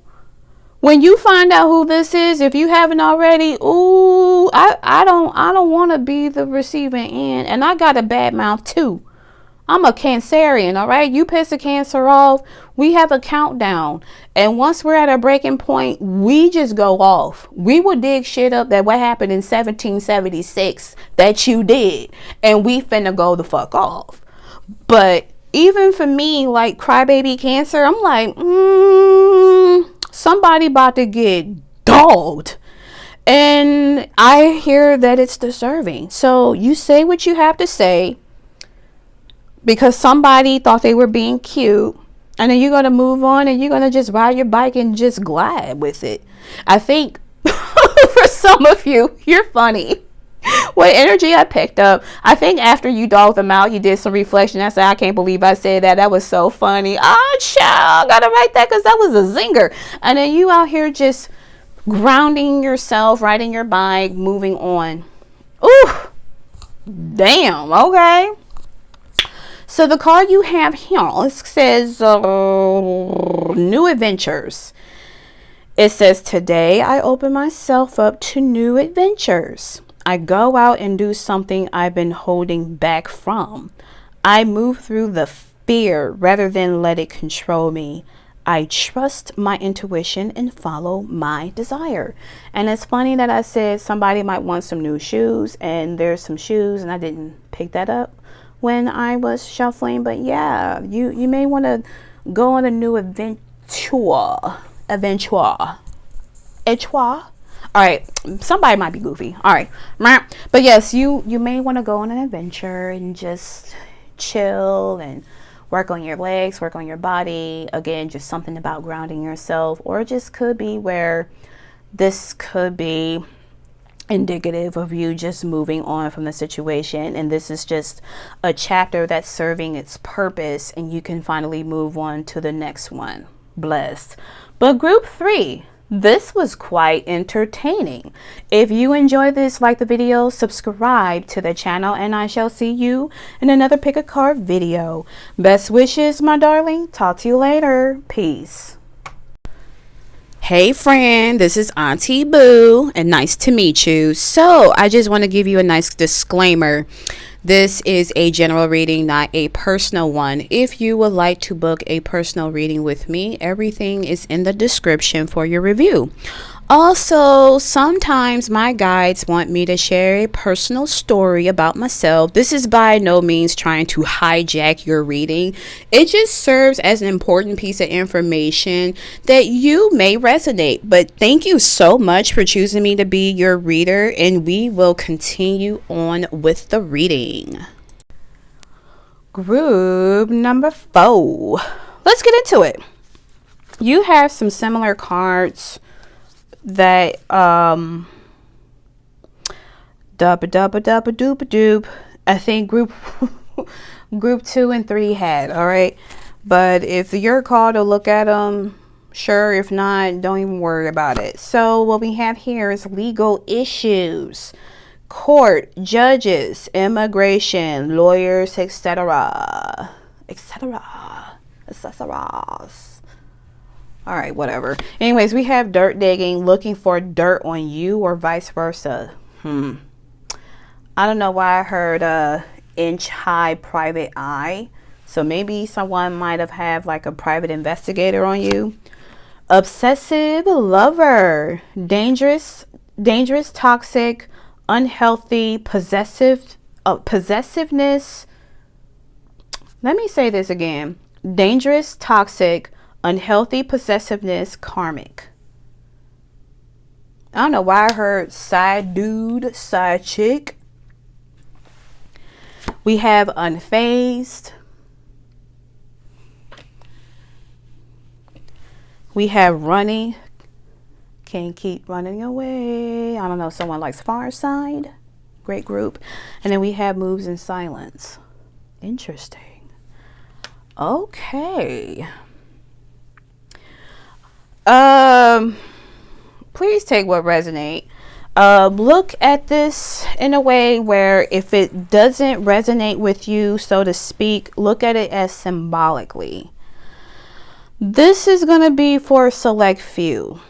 when you find out who this is, if you haven't already, ooh, I don't want to be the receiving end. And I got a bad mouth too. I'm a Cancerian, all right? You piss a Cancer off, we have a countdown. And once we're at a breaking point, we just go off. We will dig shit up that what happened in 1776 that you did. And we finna go the fuck off. But even for me, like crybaby Cancer, I'm like, somebody about to get dogged. And I hear that it's deserving. So you say what you have to say, because somebody thought they were being cute, and then you're going to move on and you're going to just ride your bike and just glide with it. I think for some of you, you're funny. What energy I picked up, I think after you dogged them out, you did some reflection. I said, I can't believe I said that. That was so funny. Child, I gotta write that because that was a zinger. And then you out here just grounding yourself, riding your bike, moving on. Ooh, damn, okay. So the card you have here, it says new adventures. It says, today I open myself up to new adventures. I go out and do something I've been holding back from. I move through the fear rather than let it control me. I trust my intuition and follow my desire. And it's funny that I said somebody might want some new shoes, and there's some shoes and I didn't pick that up when I was shuffling. But yeah, you may want to go on a new adventure. All right, somebody might be goofy. All right, but yes, you may want to go on an adventure and just chill and work on your legs, work on your body. Again, just something about grounding yourself. Or it just could be where this could be indicative of you just moving on from the situation, and this is just a chapter that's serving its purpose, and you can finally move on to the next one. Blessed. But group 3, this was quite entertaining. If you enjoyed this, like the video, subscribe to the channel, and I shall see you in another pick a card video. Best wishes, my darling. Talk to you later. Peace. Hey friend, this is Auntie Boo, and nice to meet you. So I just want to give you a nice disclaimer. This is a general reading, not a personal one. If you would like to book a personal reading with me, everything is in the description for your review. Also, sometimes my guides want me to share a personal story about myself. This is by no means trying to hijack your reading. It just serves as an important piece of information that you may resonate. But thank you so much for choosing me to be your reader, and we will continue on with the reading. Group number 4. Let's get into it. You have some similar cards that I think group 2 and 3 had. All right, but if you're called to look at them, sure. If not, don't even worry about it. So what we have here is legal issues, court, judges, immigration, lawyers, etc. All right, whatever. Anyways, we have dirt digging, looking for dirt on you or vice versa. I don't know why I heard inch high private eye. So maybe someone might have had like a private investigator on you. Obsessive lover, dangerous, toxic, unhealthy, possessiveness. Let me say this again. Dangerous, toxic, unhealthy, possessiveness, karmic. I don't know why I heard side dude, side chick. We have unfazed. We have running. Can't keep running away. I don't know. Someone likes Far Side. Great group. And then we have moves in silence. Interesting. Okay. Please take what resonate. Look at this in a way where if it doesn't resonate with you, so to speak, look at it as symbolically. This is going to be for a select few.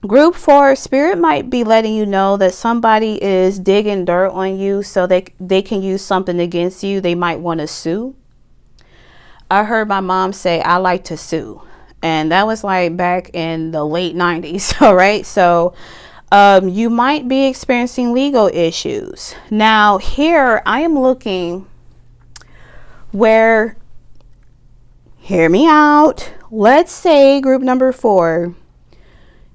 Group 4, spirit might be letting you know that somebody is digging dirt on you so they can use something against you. They might want to sue. I heard my mom say, I like to sue. And that was like back in the late 90s. All right. So you might be experiencing legal issues. Now here I am looking where, hear me out. Let's say group number 4,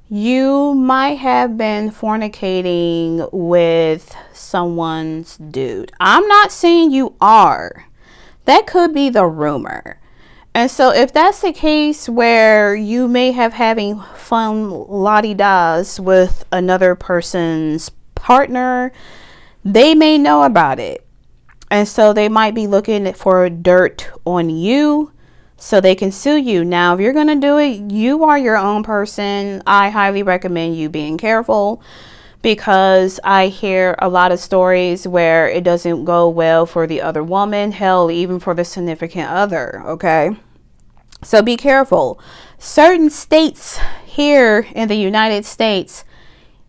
you might have been fornicating with someone's dude. I'm not saying you are. That could be the rumor. And so if that's the case where you may have having fun la-di-das with another person's partner, they may know about it. And so they might be looking for dirt on you so they can sue you. Now, if you're going to do it, you are your own person. I highly recommend you being careful, because I hear a lot of stories where it doesn't go well for the other woman, hell, even for the significant other, okay? So be careful. Certain states here in the United States,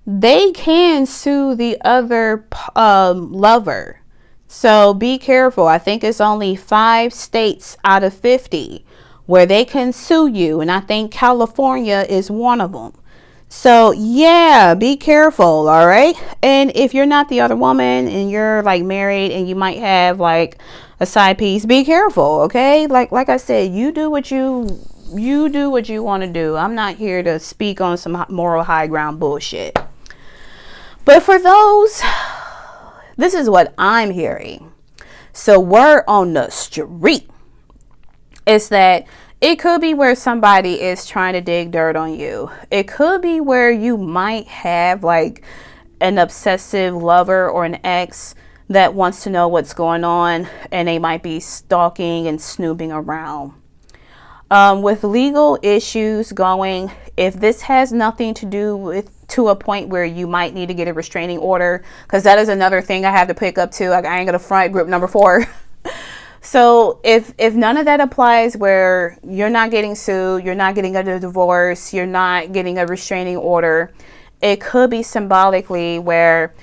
they can sue the other lover. So be careful. I think it's only 5 states out of 50 where they can sue you, and I think California is one of them. So yeah, be careful, all right? And if you're not the other woman and you're like married and you might have like a side piece, be careful, okay? Like I said, you do what you want to do. I'm not here to speak on some moral high ground bullshit. But for those, this is what I'm hearing. So word on the street is that it could be where somebody is trying to dig dirt on you. It could be where you might have like an obsessive lover or an ex that wants to know what's going on, and they might be stalking and snooping around. With legal issues going, if this has nothing to do with to a point where you might need to get a restraining order, because that is another thing I have to pick up too. Like, I ain't gonna front group number 4. So if none of that applies, where you're not getting sued, you're not getting a divorce, you're not getting a restraining order, it could be symbolically where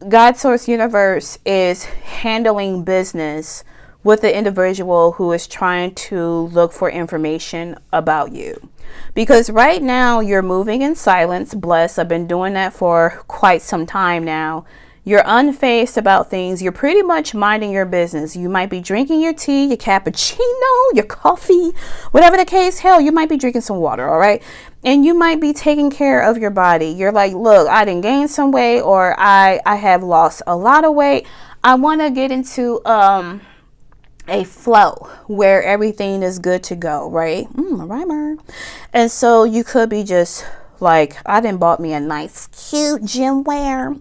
God Source Universe is handling business with the individual who is trying to look for information about you. Because right now you're moving in silence. Bless. I've been doing that for quite some time now. You're unfazed about things. You're pretty much minding your business. You might be drinking your tea, your cappuccino, your coffee, whatever the case. Hell, you might be drinking some water, all right? And you might be taking care of your body. You're like, look, I didn't gain some weight, or I have lost a lot of weight. I want to get into a flow where everything is good to go, right? A rhymer. And so you could be just like, I done bought me a nice, cute gym wear.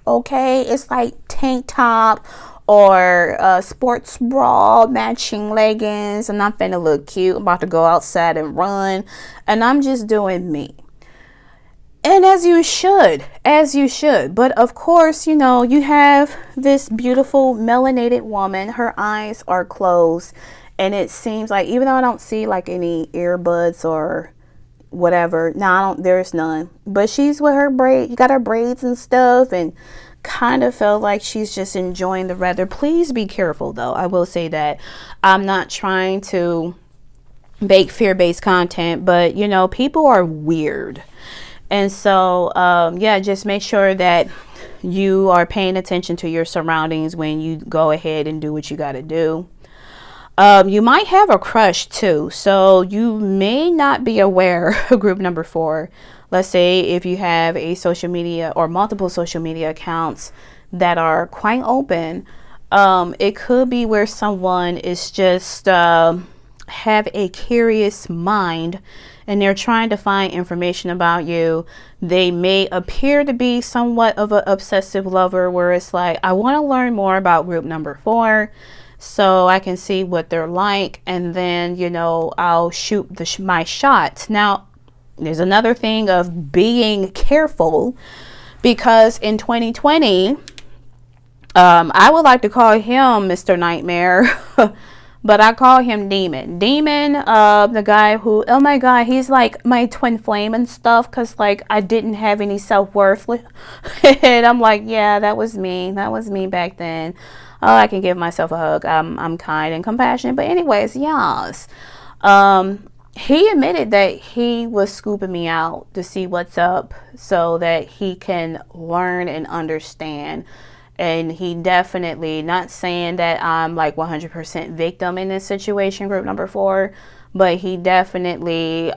Okay, it's like tank top or a sports bra, matching leggings, and I'm finna look cute. I'm about to go outside and run, and I'm just doing me. And as you should. But of course, you know, you have this beautiful melanated woman. Her eyes are closed, and it seems like, even though I don't see like any earbuds or whatever. No, there's none. But she's with her braid, got her braids and stuff, and kind of felt like she's just enjoying the weather. Please be careful, though. I will say that I'm not trying to make fear-based content, but you know, people are weird. And so, yeah, just make sure that you are paying attention to your surroundings when you go ahead and do what you got to do. You might have a crush too, so you may not be aware. Group number 4, let's say if you have a social media or multiple social media accounts that are quite open, it could be where someone is just have a curious mind and they're trying to find information about you. They may appear to be somewhat of an obsessive lover, where it's like, I want to learn more about group number 4 so I can see what they're like, and then, you know, I'll shoot my shot. Now, there's another thing of being careful, because in 2020, I would like to call him Mr. Nightmare, but I call him Demon. Demon, the guy who, oh my God, he's like my twin flame and stuff, because like I didn't have any self-worth. And I'm like, yeah, that was me. That was me back then. Oh, I can give myself a hug. I'm kind and compassionate. But anyways, yes. He admitted that he was scooping me out to see what's up so that he can learn and understand. And he definitely, not saying that I'm like 100% victim in this situation, group number 4, but he definitely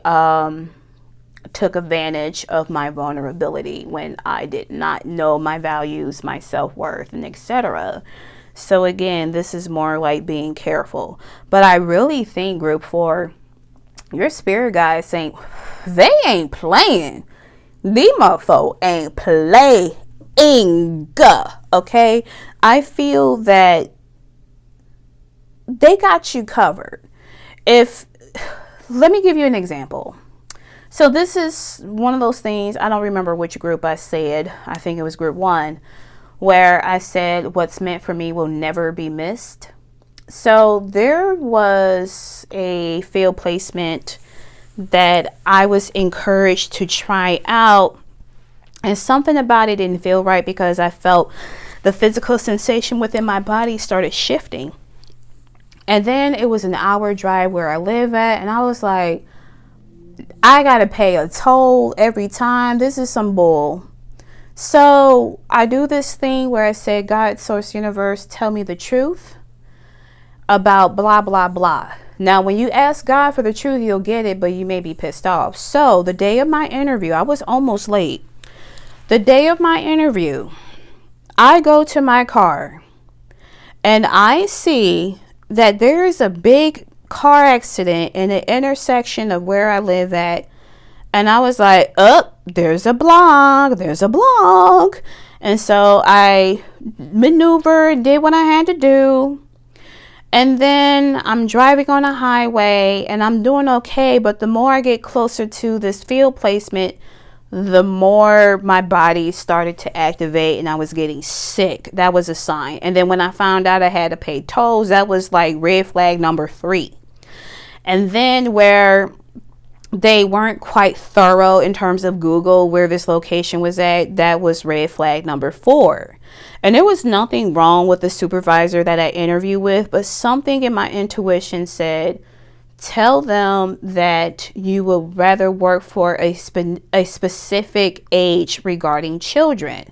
took advantage of my vulnerability when I did not know my values, my self-worth, and etc. So again, this is more like being careful. But I really think group 4, your spirit guides saying they ain't playing. These motherfuckers ain't playing. Okay, I feel that they got you covered. Let me give you an example. So this is one of those things, I don't remember which group I said, I think it was group 1, where I said what's meant for me will never be missed. So there was a field placement that I was encouraged to try out, and something about it didn't feel right, because I felt the physical sensation within my body started shifting. And then it was an hour drive where I live at, and I was like, I gotta pay a toll every time. This is some bull. So I do this thing where I say, God, source, universe, tell me the truth about blah, blah, blah. Now, when you ask God for the truth, you'll get it, but you may be pissed off. So the day of my interview, I was almost late. The day of my interview, I go to my car and I see that there is a big car accident in the intersection of where I live at. And I was like, oh, there's a blog. And so I maneuvered, did what I had to do. And then I'm driving on a highway and I'm doing okay. But the more I get closer to this field placement, the more my body started to activate and I was getting sick. That was a sign. And then when I found out I had to pay tolls, that was like red flag number 3. And then where they weren't quite thorough in terms of Google where this location was at, that was red flag number 4. And there was nothing wrong with the supervisor that I interviewed with, but something in my intuition said, tell them that you would rather work for a specific age regarding children.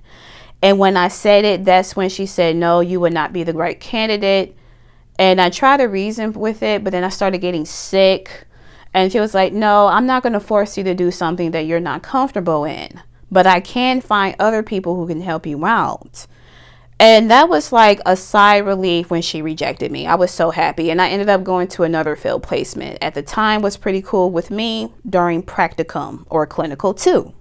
And when I said it, that's when she said, no, you would not be the right candidate. And I tried to reason with it, but then I started getting sick. And she was like, no, I'm not going to force you to do something that you're not comfortable in, but I can find other people who can help you out. And that was like a sigh of relief when she rejected me. I was so happy. And I ended up going to another field placement. At the time was pretty cool with me during practicum or clinical 2.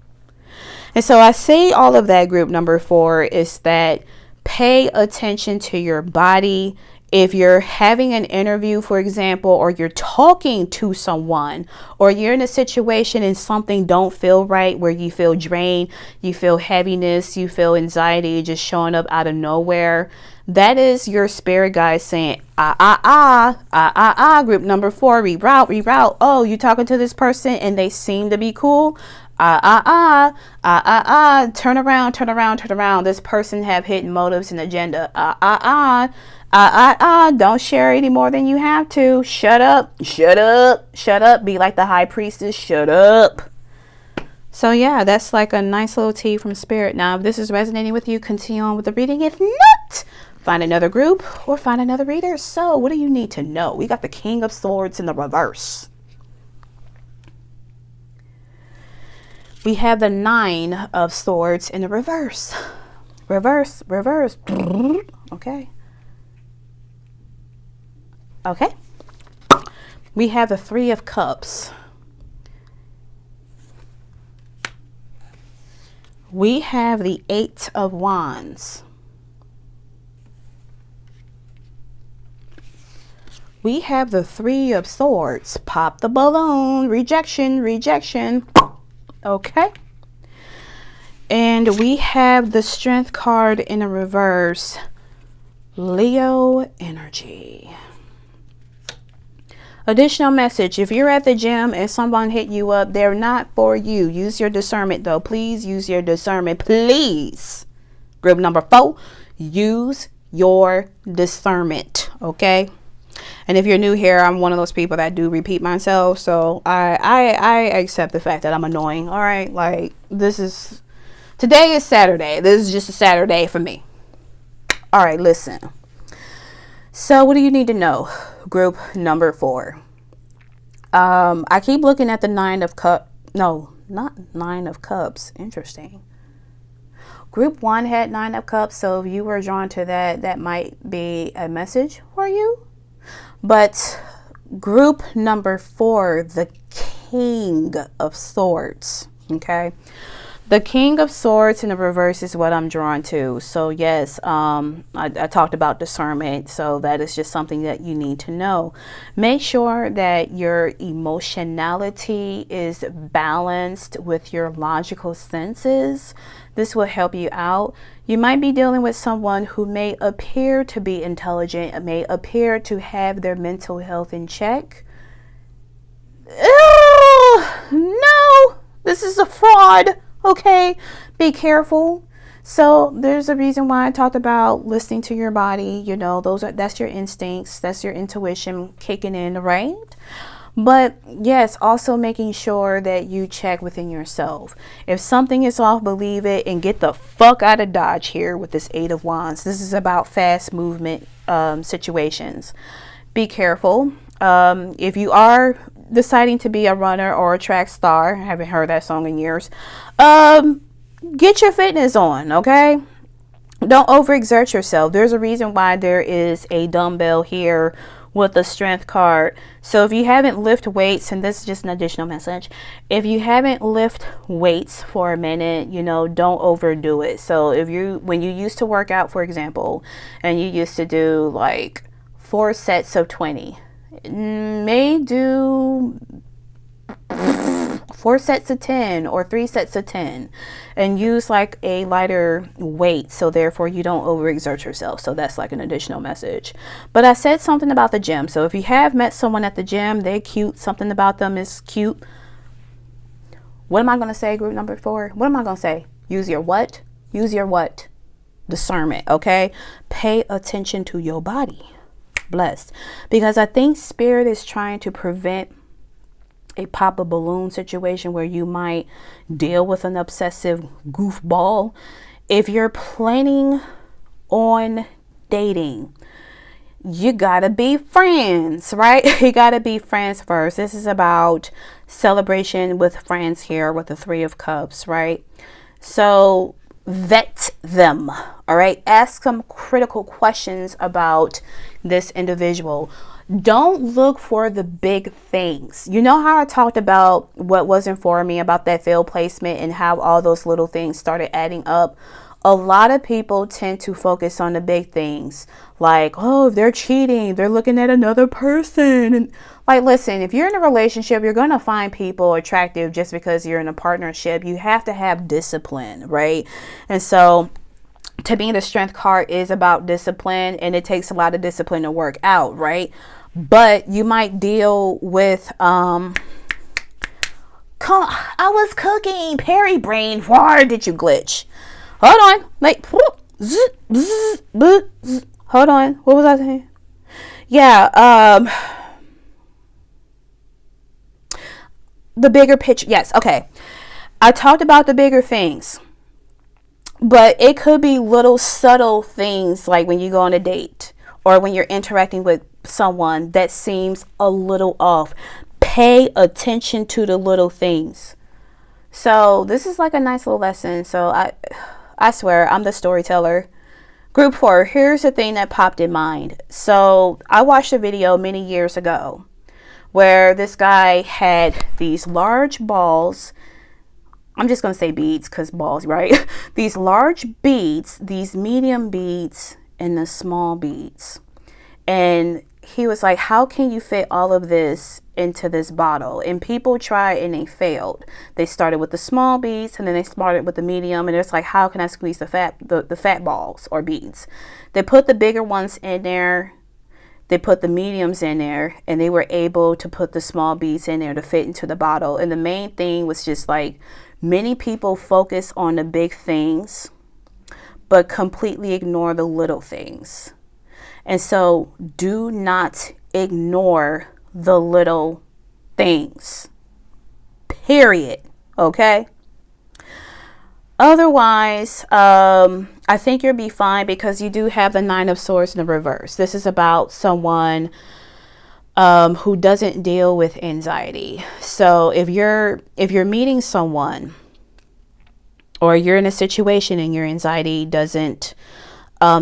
And so I say all of that, group number 4, is that pay attention to your body. If you're having an interview, for example, or you're talking to someone, or you're in a situation and something don't feel right, where you feel drained, you feel heaviness, you feel anxiety just showing up out of nowhere, that is your spirit guide saying, group number 4, reroute. Oh, you talking to this person and they seem to be cool. Turn around. This person have hidden motives and agenda. Don't share any more than you have to. Shut up. Be like the high priestess. Shut up. So yeah, that's like a nice little tea from spirit. Now, if this is resonating with you, continue on with the reading. If not, find another group or find another reader. So what do you need to know? We got the King of Swords in the reverse. We have the 9 of Swords in the reverse. Reverse. Okay. We have the 3 of Cups. We have the 8 of Wands. We have the 3 of Swords. Pop the balloon. Rejection. Okay. And we have the Strength card in a reverse. Leo energy. Additional message. If you're at the gym and someone hit you up, they're not for you. Use your discernment though. Please use your discernment. Please. Group number 4. Use your discernment. Okay. And if you're new here, I'm one of those people that do repeat myself. So I accept the fact that I'm annoying. All right. Like today is Saturday. This is just a Saturday for me. All right. Listen. So what do you need to know? Group number 4. I keep looking at the 9 of Cups. No, not 9 of Cups. Interesting. Group 1 had 9 of Cups. So if you were drawn to that, that might be a message for you. But group number 4, the King of Swords. Okay. The King of Swords in the reverse is what I'm drawn to. So yes, I talked about discernment. So that is just something that you need to know. Make sure that your emotionality is balanced with your logical senses. This will help you out. You might be dealing with someone who may appear to be intelligent, may appear to have their mental health in check. No, this is a fraud. Okay, be careful. So there's a reason why I talked about listening to your body. You know, that's your instincts, that's your intuition kicking in, right? But yes, also making sure that you check within yourself. If something is off, believe it and get the fuck out of Dodge here with this 8 of Wands. This is about fast movement situations. Be careful. If you are deciding to be a runner or a track star, I haven't heard that song in years, get your fitness on, okay? Don't overexert yourself. There's a reason why there is a dumbbell here with the Strength card. So if you haven't lifted weights, and this is just an additional message, if you haven't lifted weights for a minute, you know, don't overdo it. So when you used to work out, for example, and you used to do like 4 sets of 20, may do 4 sets of 10 or 3 sets of 10 and use like a lighter weight, so therefore you don't overexert yourself. So that's like an additional message. But I said something about the gym. So if you have met someone at the gym, they're cute, something about them is cute, what am I going to say, group number 4? What am I going to say? Use your what? Use your what? Discernment. Okay, pay attention to your body. Blessed. Because I think spirit is trying to prevent a pop a balloon situation where you might deal with an obsessive goofball. If you're planning on dating, you gotta be friends, right? You gotta be friends first. This is about celebration with friends here with the 3 of Cups, right? So vet them, all right? Ask some critical questions about this individual. Don't look for the big things. You know how I talked about what wasn't for me about that failed placement and how all those little things started adding up? A lot of people tend to focus on the big things, like, oh, if they're cheating, they're looking at another person. And like, listen, if you're in a relationship, you're going to find people attractive just because you're in a partnership. You have to have discipline, right? And so to me, the strength card is about discipline, and it takes a lot of discipline to work out, right? But you might deal with I was cooking, Perry brain. Why did you glitch? Hold on. Like, hold on. What was I saying? Yeah, the bigger picture. Yes, okay. I talked about the bigger things. But it could be little subtle things, like when you go on a date or when you're interacting with someone that seems a little off. Pay attention to the little things. So this is like a nice little lesson. So I swear I'm the storyteller. Group 4, here's the thing that popped in mind. So I watched a video many years ago where this guy had these large balls. I'm just going to say beads because balls, right? These large beads, these medium beads, and the small beads. And he was like, how can you fit all of this into this bottle? And people tried and they failed. They started with the small beads and then they started with the medium. And it's like, how can I squeeze the fat balls or beads? They put the bigger ones in there. They put the mediums in there, and they were able to put the small beads in there to fit into the bottle. And the main thing was just like, many people focus on the big things, but completely ignore the little things. And so do not ignore the little things, period. Okay. Otherwise, I think you'll be fine because you do have the 9 of Swords in the reverse. This is about someone who doesn't deal with anxiety. So if you're meeting someone or you're in a situation and your anxiety doesn't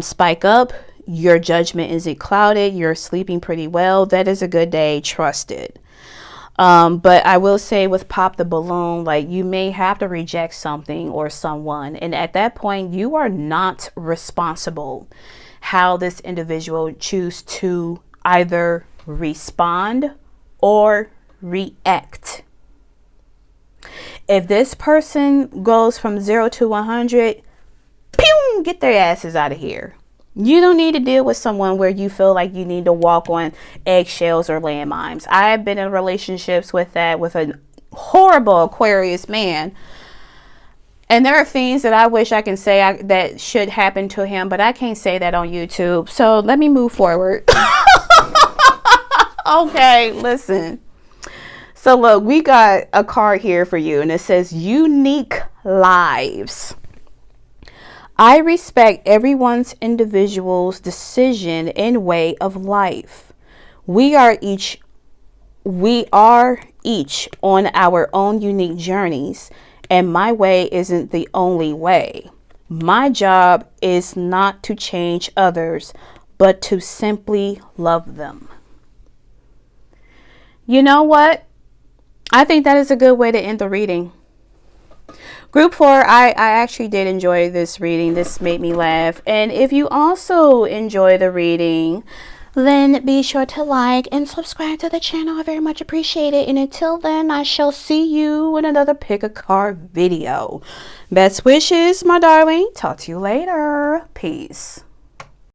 spike up, your judgment isn't clouded, you're sleeping pretty well, that is a good day. Trust it. But I will say with pop the balloon, like you may have to reject something or someone. And at that point, you are not responsible how this individual choose to either respond or react. If this person goes from 0 to 100, pew, get their asses out of here. You don't need to deal with someone where you feel like you need to walk on eggshells or landmines. I have been in relationships with that, with a horrible Aquarius man. And there are things that I wish I can say that should happen to him, but I can't say that on YouTube. So let me move forward. Okay, listen. So look, we got a card here for you, and it says unique lives. I respect everyone's individual's decision and way of life. We are each on our own unique journeys, and my way isn't the only way. My job is not to change others, but to simply love them. You know what? I think that is a good way to end the reading. Group 4, I actually did enjoy this reading. This made me laugh. And if you also enjoy the reading, then be sure to like and subscribe to the channel. I very much appreciate it. And until then, I shall see you in another pick a card video. Best wishes, my darling. Talk to you later. Peace.